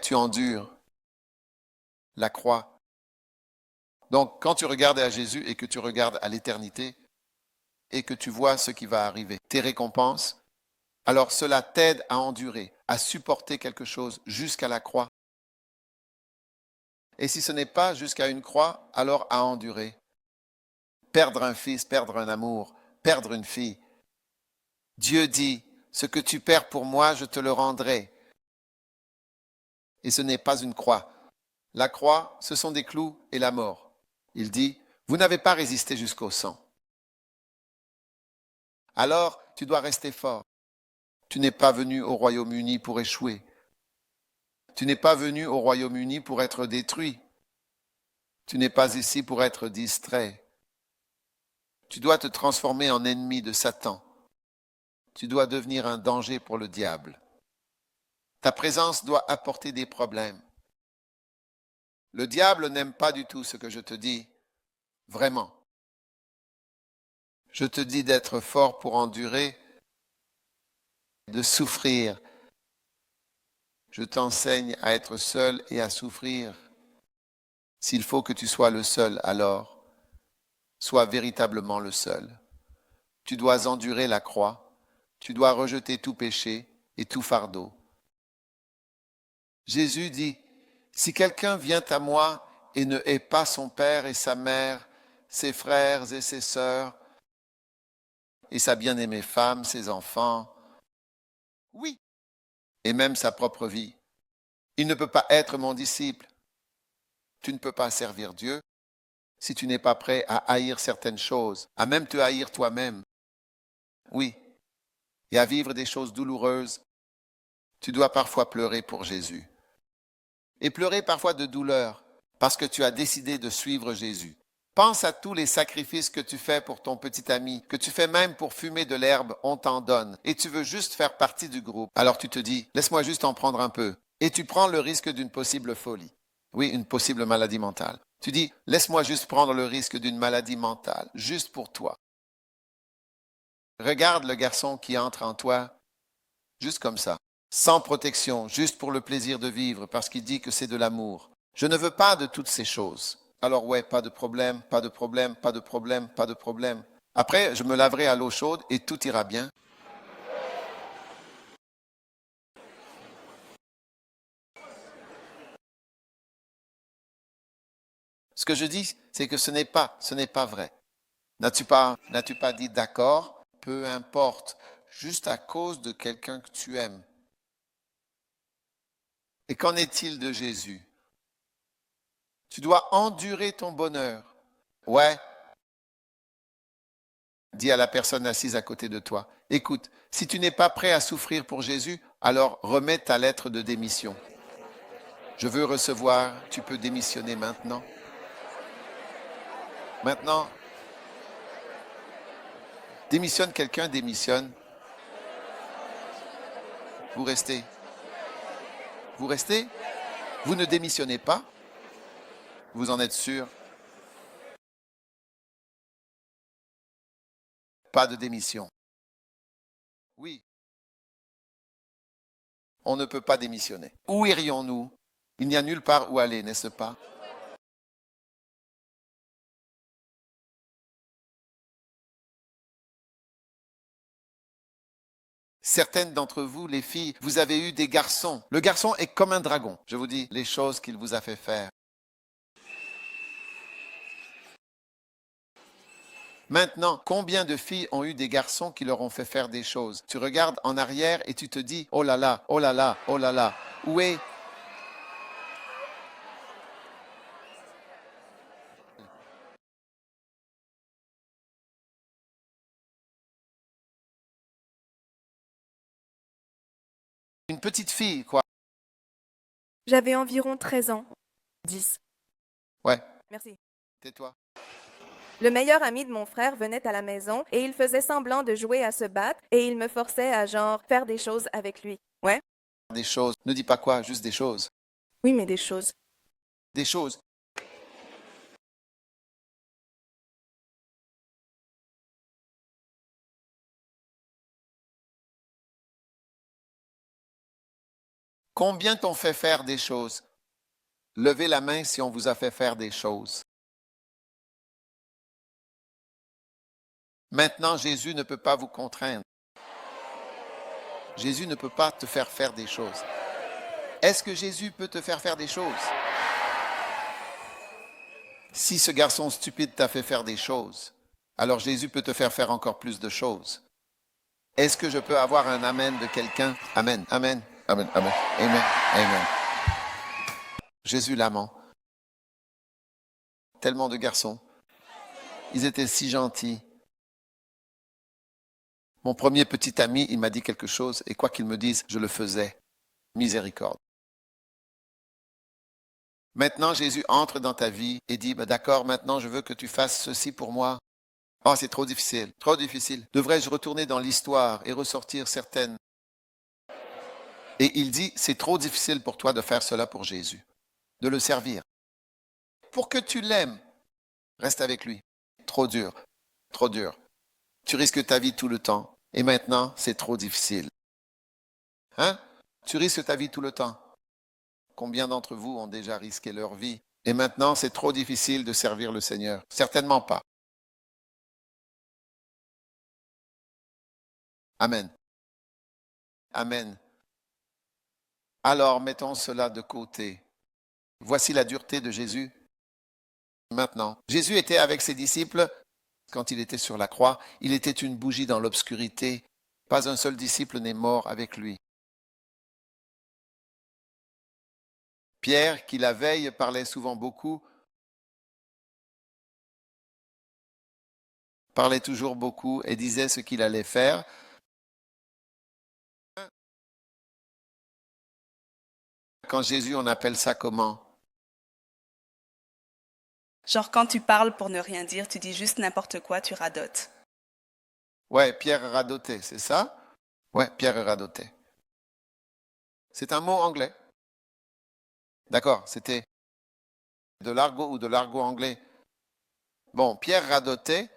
tu endures la croix. Donc, quand tu regardes à Jésus et que tu regardes à l'éternité et que tu vois ce qui va arriver, tes récompenses, alors cela t'aide à endurer, à supporter quelque chose jusqu'à la croix. Et si ce n'est pas jusqu'à une croix, alors à endurer. Perdre un fils, perdre un amour, perdre une fille. Dieu dit, ce que tu perds pour moi, je te le rendrai. Et ce n'est pas une croix. La croix, ce sont des clous et la mort. Il dit, vous n'avez pas résisté jusqu'au sang. Alors, tu dois rester fort. Tu n'es pas venu au Royaume-Uni pour échouer. Tu n'es pas venu au Royaume-Uni pour être détruit. Tu n'es pas ici pour être distrait. Tu dois te transformer en ennemi de Satan. Tu dois devenir un danger pour le diable. Ta présence doit apporter des problèmes. Le diable n'aime pas du tout ce que je te dis, vraiment. Je te dis d'être fort pour endurer, de souffrir. Je t'enseigne à être seul et à souffrir. S'il faut que tu sois le seul, alors, sois véritablement le seul. Tu dois endurer la croix, tu dois rejeter tout péché et tout fardeau. Jésus dit, si quelqu'un vient à moi et ne hait pas son père et sa mère, ses frères et ses sœurs, et sa bien-aimée femme, ses enfants, oui, et même sa propre vie, il ne peut pas être mon disciple. Tu ne peux pas servir Dieu si tu n'es pas prêt à haïr certaines choses, à même te haïr toi-même. Oui, et à vivre des choses douloureuses. Tu dois parfois pleurer pour Jésus. Et pleurer parfois de douleur, parce que tu as décidé de suivre Jésus. Pense à tous les sacrifices que tu fais pour ton petit ami, que tu fais même pour fumer de l'herbe, on t'en donne, et tu veux juste faire partie du groupe. Alors tu te dis, laisse-moi juste en prendre un peu. Et tu prends le risque d'une possible folie. Oui, une possible maladie mentale. Tu dis, laisse-moi juste prendre le risque d'une maladie mentale, juste pour toi. Regarde le garçon qui entre en toi, juste comme ça, sans protection, juste pour le plaisir de vivre, parce qu'il dit que c'est de l'amour. Je ne veux pas de toutes ces choses. Alors ouais, pas de problème, pas de problème, pas de problème, pas de problème. Après, je me laverai à l'eau chaude et tout ira bien. Ce que je dis, c'est que ce n'est pas vrai. N'as-tu pas dit d'accord? Peu importe, juste à cause de quelqu'un que tu aimes. Et qu'en est-il de Jésus? Tu dois endurer ton bonheur. Ouais. Dis à la personne assise à côté de toi, Écoute, si tu n'es pas prêt à souffrir pour Jésus, alors remets ta lettre de démission. Je veux recevoir, tu peux démissionner maintenant. Maintenant, démissionne quelqu'un, démissionne. Vous restez. Vous restez? Vous ne démissionnez pas? Vous en êtes sûr? Pas de démission. Oui. On ne peut pas démissionner. Où irions-nous? Il n'y a nulle part où aller, n'est-ce pas? Certaines d'entre vous, les filles, vous avez eu des garçons. Le garçon est comme un dragon. Je vous dis les choses qu'il vous a fait faire. Maintenant, combien de filles ont eu des garçons qui leur ont fait faire des choses? Tu regardes en arrière et tu te dis, oh là là, oh là là, oh là là, où est... Une petite fille, quoi. J'avais environ 13 ans. 10. Ouais, Merci. tais-toi. Le meilleur ami de mon frère venait à la maison et il faisait semblant de jouer à se battre et il me forçait à genre faire des choses avec lui. Ouais? Des choses. Ne dis pas quoi, juste des choses. Oui, mais des choses. Des choses. Combien t'ont fait faire des choses? Levez la main si on vous a fait faire des choses. Maintenant, Jésus ne peut pas vous contraindre. Jésus ne peut pas te faire faire des choses. Est-ce que Jésus peut te faire faire des choses? Si ce garçon stupide t'a fait faire des choses, alors Jésus peut te faire faire encore plus de choses. Est-ce que je peux avoir un amen de quelqu'un? Amen, amen, amen, amen, amen, amen. Jésus l'amant. Tellement de garçons. Ils étaient si gentils. Mon premier petit ami, il m'a dit quelque chose, et quoi qu'il me dise, je le faisais. Miséricorde. Maintenant, Jésus entre dans ta vie et dit, d'accord, maintenant je veux que tu fasses ceci pour moi. Oh, c'est trop difficile, trop difficile. Devrais-je retourner dans l'histoire et ressortir certaines? Et il dit, c'est trop difficile pour toi de faire cela pour Jésus, de le servir. Pour que tu l'aimes, reste avec lui. Trop dur, trop dur. Tu risques ta vie tout le temps. Et maintenant, c'est trop difficile. Hein? Tu risques ta vie tout le temps. Combien d'entre vous ont déjà risqué leur vie? Et maintenant, c'est trop difficile de servir le Seigneur. Certainement pas. Amen. Amen. Alors, mettons cela de côté. Voici la dureté de Jésus. Maintenant, Jésus était avec ses disciples. Quand il était sur la croix, il était une bougie dans l'obscurité. Pas un seul disciple n'est mort avec lui. Pierre, qui la veille parlait souvent beaucoup, parlait toujours beaucoup et disait ce qu'il allait faire. Quand Jésus, on appelle ça comment? Genre quand tu parles pour ne rien dire, tu dis juste n'importe quoi, tu radotes. Ouais, Pierre radotait, c'est ça? Ouais, Pierre radotait. C'est un mot anglais. D'accord, c'était de l'argot ou de l'argot anglais. Bon, Pierre radotait.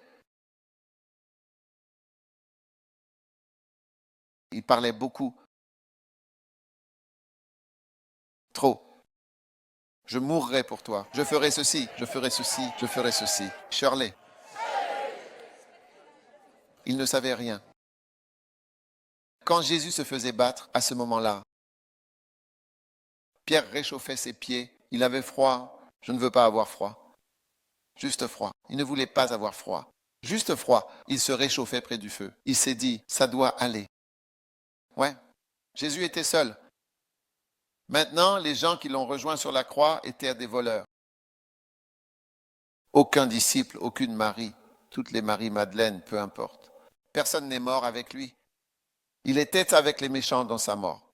Il parlait beaucoup. Trop. Je mourrai pour toi. Je ferai ceci, je ferai ceci, je ferai ceci. Shirley. Il ne savait rien. Quand Jésus se faisait battre, à ce moment-là, Pierre réchauffait ses pieds. Il avait froid. Je ne veux pas avoir froid. Juste froid. Il ne voulait pas avoir froid. Juste froid. Il se réchauffait près du feu. Il s'est dit, ça doit aller. Ouais. Jésus était seul. Maintenant, les gens qui l'ont rejoint sur la croix étaient des voleurs. Aucun disciple, aucune Marie, toutes les Marie-Madeleine, peu importe. Personne n'est mort avec lui. Il était avec les méchants dans sa mort.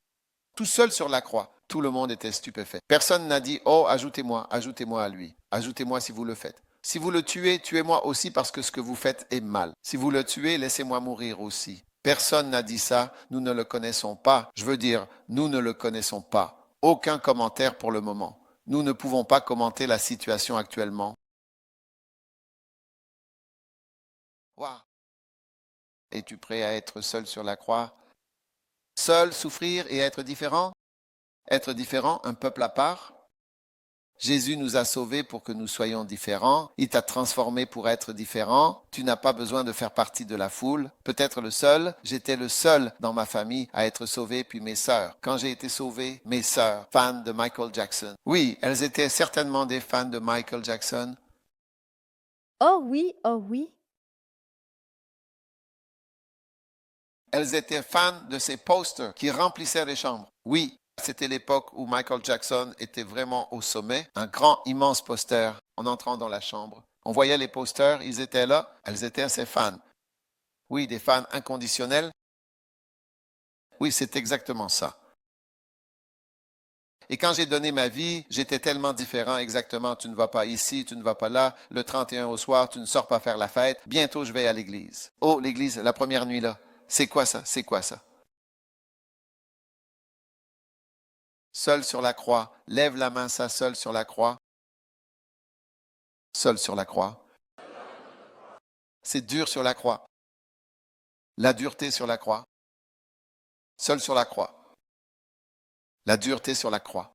Tout seul sur la croix. Tout le monde était stupéfait. Personne n'a dit, oh, ajoutez-moi à lui. Ajoutez-moi si vous le faites. Si vous le tuez, tuez-moi aussi parce que ce que vous faites est mal. Si vous le tuez, laissez-moi mourir aussi. Personne n'a dit ça. Nous ne le connaissons pas. Je veux dire, nous ne le connaissons pas. Aucun commentaire pour le moment. Nous ne pouvons pas commenter la situation actuellement. Wow. Es-tu prêt à être seul sur la croix? Seul, souffrir et être différent? Être différent, un peuple à part? Jésus nous a sauvés pour que nous soyons différents. Il t'a transformé pour être différent. Tu n'as pas besoin de faire partie de la foule. Peut-être le seul. J'étais le seul dans ma famille à être sauvé, puis mes sœurs. Quand j'ai été sauvé, mes sœurs, fans de Michael Jackson. Oui, elles étaient certainement des fans de Michael Jackson. Oh oui, oh oui. Elles étaient fans de ces posters qui remplissaient les chambres. Oui, c'était l'époque où Michael Jackson était vraiment au sommet. Un grand, immense poster en entrant dans la chambre. On voyait les posters, ils étaient là, elles étaient ses fans. Oui, des fans inconditionnels. Oui, c'est exactement ça. Et quand j'ai donné ma vie, j'étais tellement différent exactement. Tu ne vas pas ici, tu ne vas pas là. Le 31 au soir, tu ne sors pas faire la fête. Bientôt, je vais à l'église. Oh, l'église, la première nuit là. C'est quoi ça? C'est quoi ça? Seul sur la croix. Lève la main, ça, seul sur la croix. Seul sur la croix. C'est dur sur la croix. La dureté sur la croix. Seul sur la croix. La dureté sur la croix.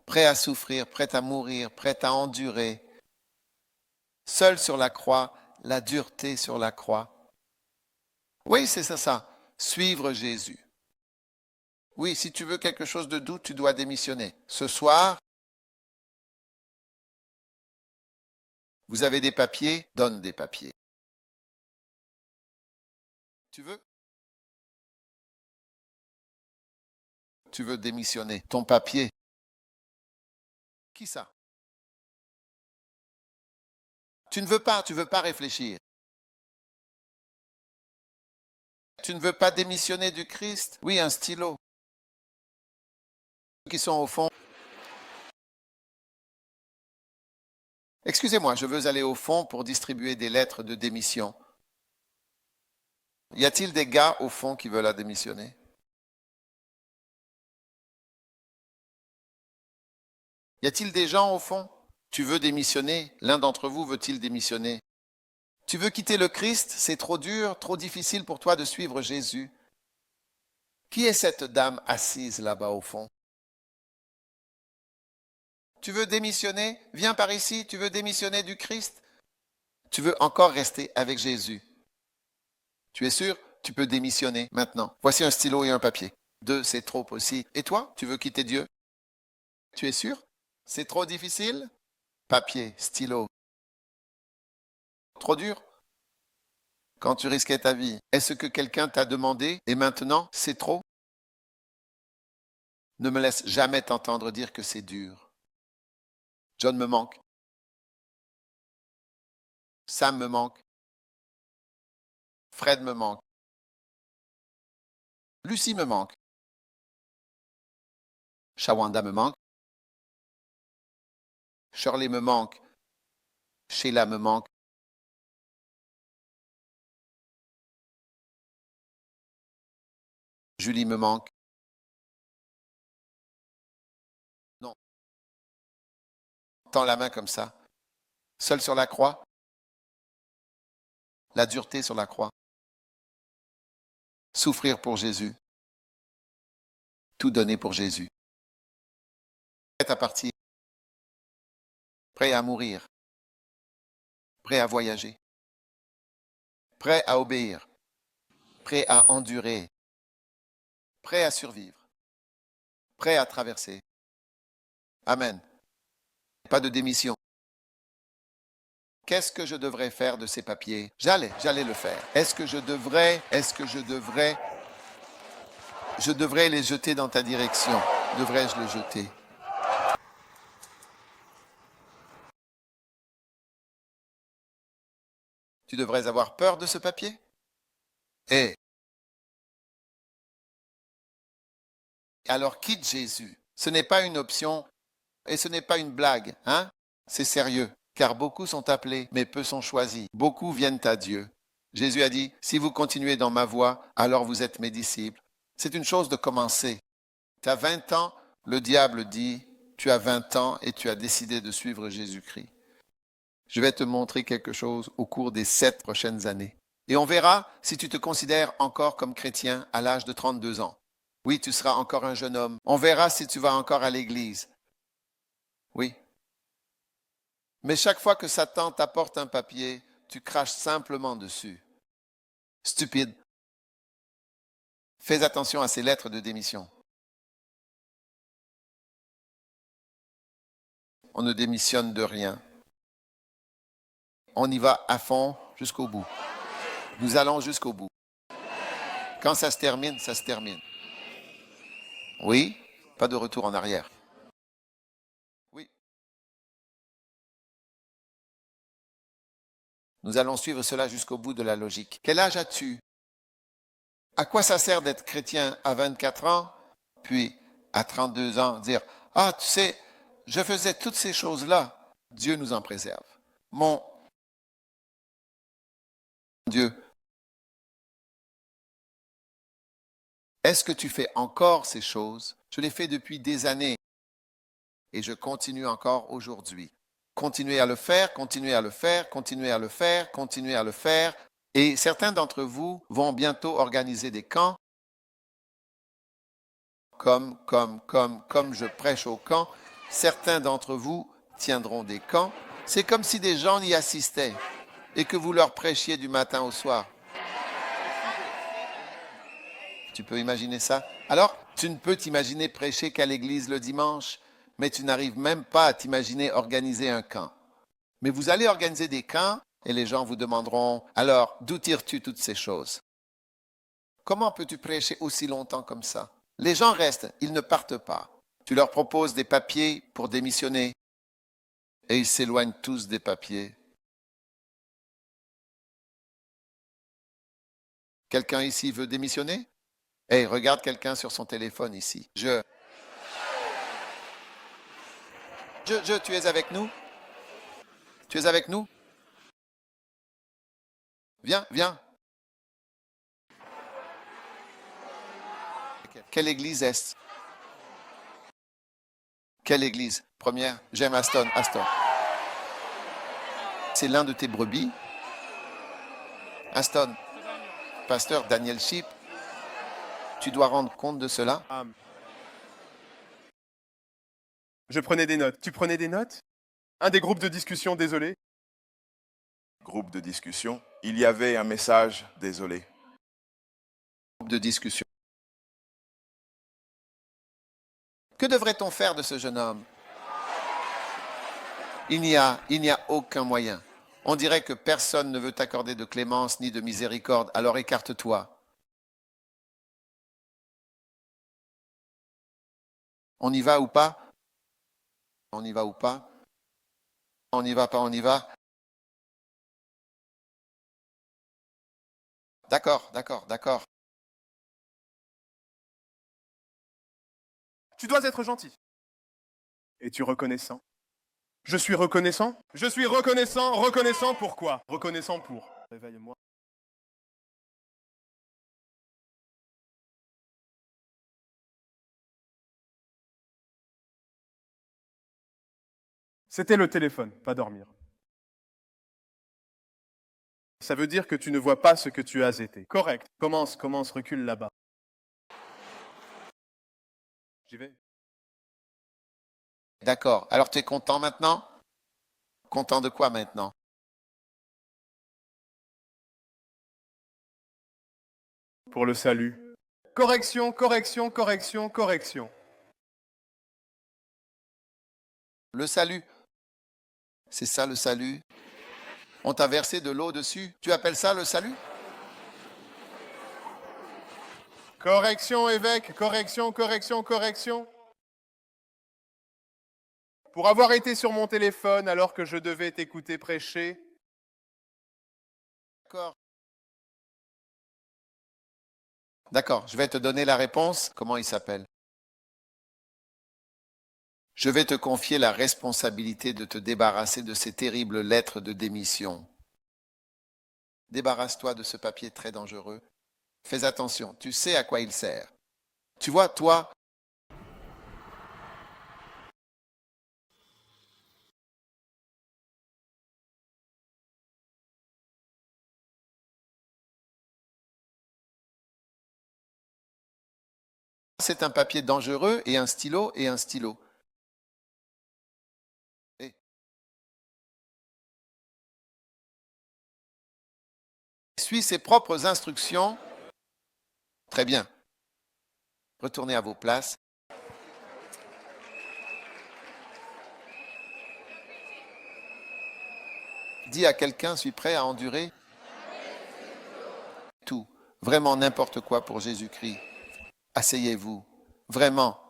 Prêt à souffrir, prêt à mourir, prêt à endurer. Seul sur la croix, la dureté sur la croix. Oui, c'est ça. Suivre Jésus. Oui, si tu veux quelque chose de doux, tu dois démissionner. Ce soir, vous avez des papiers, donne des papiers. Tu veux? Tu veux démissionner. Ton papier. Qui ça? Tu ne veux pas réfléchir. Tu ne veux pas démissionner du Christ? Oui, un stylo. Ceux qui sont au fond. Excusez-moi, je veux aller au fond pour distribuer des lettres de démission. Y a-t-il des gars au fond qui veulent la démissionner? Y a-t-il des gens au fond? Tu veux démissionner? L'un d'entre vous veut-il démissionner? Tu veux quitter le Christ? C'est trop dur, trop difficile pour toi de suivre Jésus. Qui est cette dame assise là-bas au fond? Tu veux démissionner? Viens par ici, tu veux démissionner du Christ? Tu veux encore rester avec Jésus? Tu es sûr? Tu peux démissionner maintenant. Voici un stylo et un papier. 2, c'est trop aussi. Et toi? Tu veux quitter Dieu? Tu es sûr? C'est trop difficile? Papier, stylo. Trop dur? Quand tu risquais ta vie, est-ce que quelqu'un t'a demandé et maintenant c'est trop? Ne me laisse jamais t'entendre dire que c'est dur. John me manque. Sam me manque. Fred me manque. Lucie me manque. Shawanda me manque. Shirley me manque. Sheila me manque. Julie me manque. Non. Tends la main comme ça. Seul sur la croix. La dureté sur la croix. Souffrir pour Jésus. Tout donner pour Jésus. Prêt à partir. Prêt à mourir. Prêt à voyager. Prêt à obéir. Prêt à endurer. Prêt à survivre. Prêt à traverser. Amen. Pas de démission. Qu'est-ce que je devrais faire de ces papiers? J'allais le faire. Est-ce que je devrais les jeter dans ta direction? Devrais-je le jeter? Tu devrais avoir peur de ce papier? Eh, alors quitte Jésus. Ce n'est pas une option et ce n'est pas une blague, hein? C'est sérieux, car beaucoup sont appelés, mais peu sont choisis. Beaucoup viennent à Dieu. Jésus a dit, si vous continuez dans ma voie, alors vous êtes mes disciples. C'est une chose de commencer. Tu as 20 ans, le diable dit, tu as 20 ans et tu as décidé de suivre Jésus-Christ. Je vais te montrer quelque chose au cours des 7 prochaines années. Et on verra si tu te considères encore comme chrétien à l'âge de 32 ans. Oui, tu seras encore un jeune homme. On verra si tu vas encore à l'église. Oui. Mais chaque fois que Satan t'apporte un papier, tu craches simplement dessus. Stupide. Fais attention à ces lettres de démission. On ne démissionne de rien. On y va à fond jusqu'au bout. Nous allons jusqu'au bout. Quand ça se termine, ça se termine. Oui, pas de retour en arrière. Oui. Nous allons suivre cela jusqu'au bout de la logique. Quel âge as-tu? À quoi ça sert d'être chrétien à 24 ans, puis à 32 ans, dire « Ah, tu sais, je faisais toutes ces choses-là. Dieu nous en préserve. Mon Dieu, est-ce que tu fais encore ces choses? Je les fais depuis des années et je continue encore aujourd'hui. Continuez à le faire, continuez à le faire, continuez à le faire, continuez à le faire. Et certains d'entre vous vont bientôt organiser des camps, comme je prêche au camp. Certains d'entre vous tiendront des camps. C'est comme si des gens y assistaient et que vous leur prêchiez du matin au soir. Tu peux imaginer ça? Alors, tu ne peux t'imaginer prêcher qu'à l'église le dimanche, mais tu n'arrives même pas à t'imaginer organiser un camp. Mais vous allez organiser des camps et les gens vous demanderont, alors, d'où tires-tu toutes ces choses? Comment peux-tu prêcher aussi longtemps comme ça? Les gens restent, ils ne partent pas. Tu leur proposes des papiers pour démissionner et ils s'éloignent tous des papiers. Quelqu'un ici veut démissionner? Hey, regarde quelqu'un sur son téléphone ici. Tu es avec nous? Tu es avec nous? Viens, viens. Quelle église est-ce? Quelle église? Première, j'aime Aston. Aston. C'est l'un de tes brebis? Aston. Pasteur Daniel Sheep. Tu dois rendre compte de cela? Je prenais des notes. Tu prenais des notes? Un des groupes de discussion, désolé. Groupe de discussion. Il y avait un message, désolé. Groupe de discussion. Que devrait-on faire de ce jeune homme? Il n'y a aucun moyen. On dirait que personne ne veut t'accorder de clémence ni de miséricorde, alors écarte-toi. On y va ou pas? On y va ou pas? On n'y va pas, on y va? D'accord, d'accord, d'accord. Tu dois être gentil. Es-tu reconnaissant? Je suis reconnaissant? Je suis reconnaissant, reconnaissant pourquoi? Reconnaissant pour. Réveille-moi. C'était le téléphone, pas dormir. Ça veut dire que tu ne vois pas ce que tu as été. Correct. Commence, recule là-bas. J'y vais. D'accord. Alors tu es content maintenant? Content de quoi maintenant? Pour le salut. Correction, correction, correction, correction. Le salut. C'est ça le salut? On t'a versé de l'eau dessus. Tu appelles ça le salut? Correction, évêque, correction, correction, correction. Pour avoir été sur mon téléphone alors que je devais t'écouter prêcher. D'accord. D'accord, je vais te donner la réponse. Comment il s'appelle? Je vais te confier la responsabilité de te débarrasser de ces terribles lettres de démission. Débarrasse-toi de ce papier très dangereux. Fais attention, tu sais à quoi il sert. Tu vois, toi, c'est un papier dangereux et un stylo et un stylo. Et suis ses propres instructions. Très bien. Retournez à vos places. Dis à quelqu'un, suis prêt à endurer tout, vraiment n'importe quoi pour Jésus-Christ. Asseyez-vous, vraiment.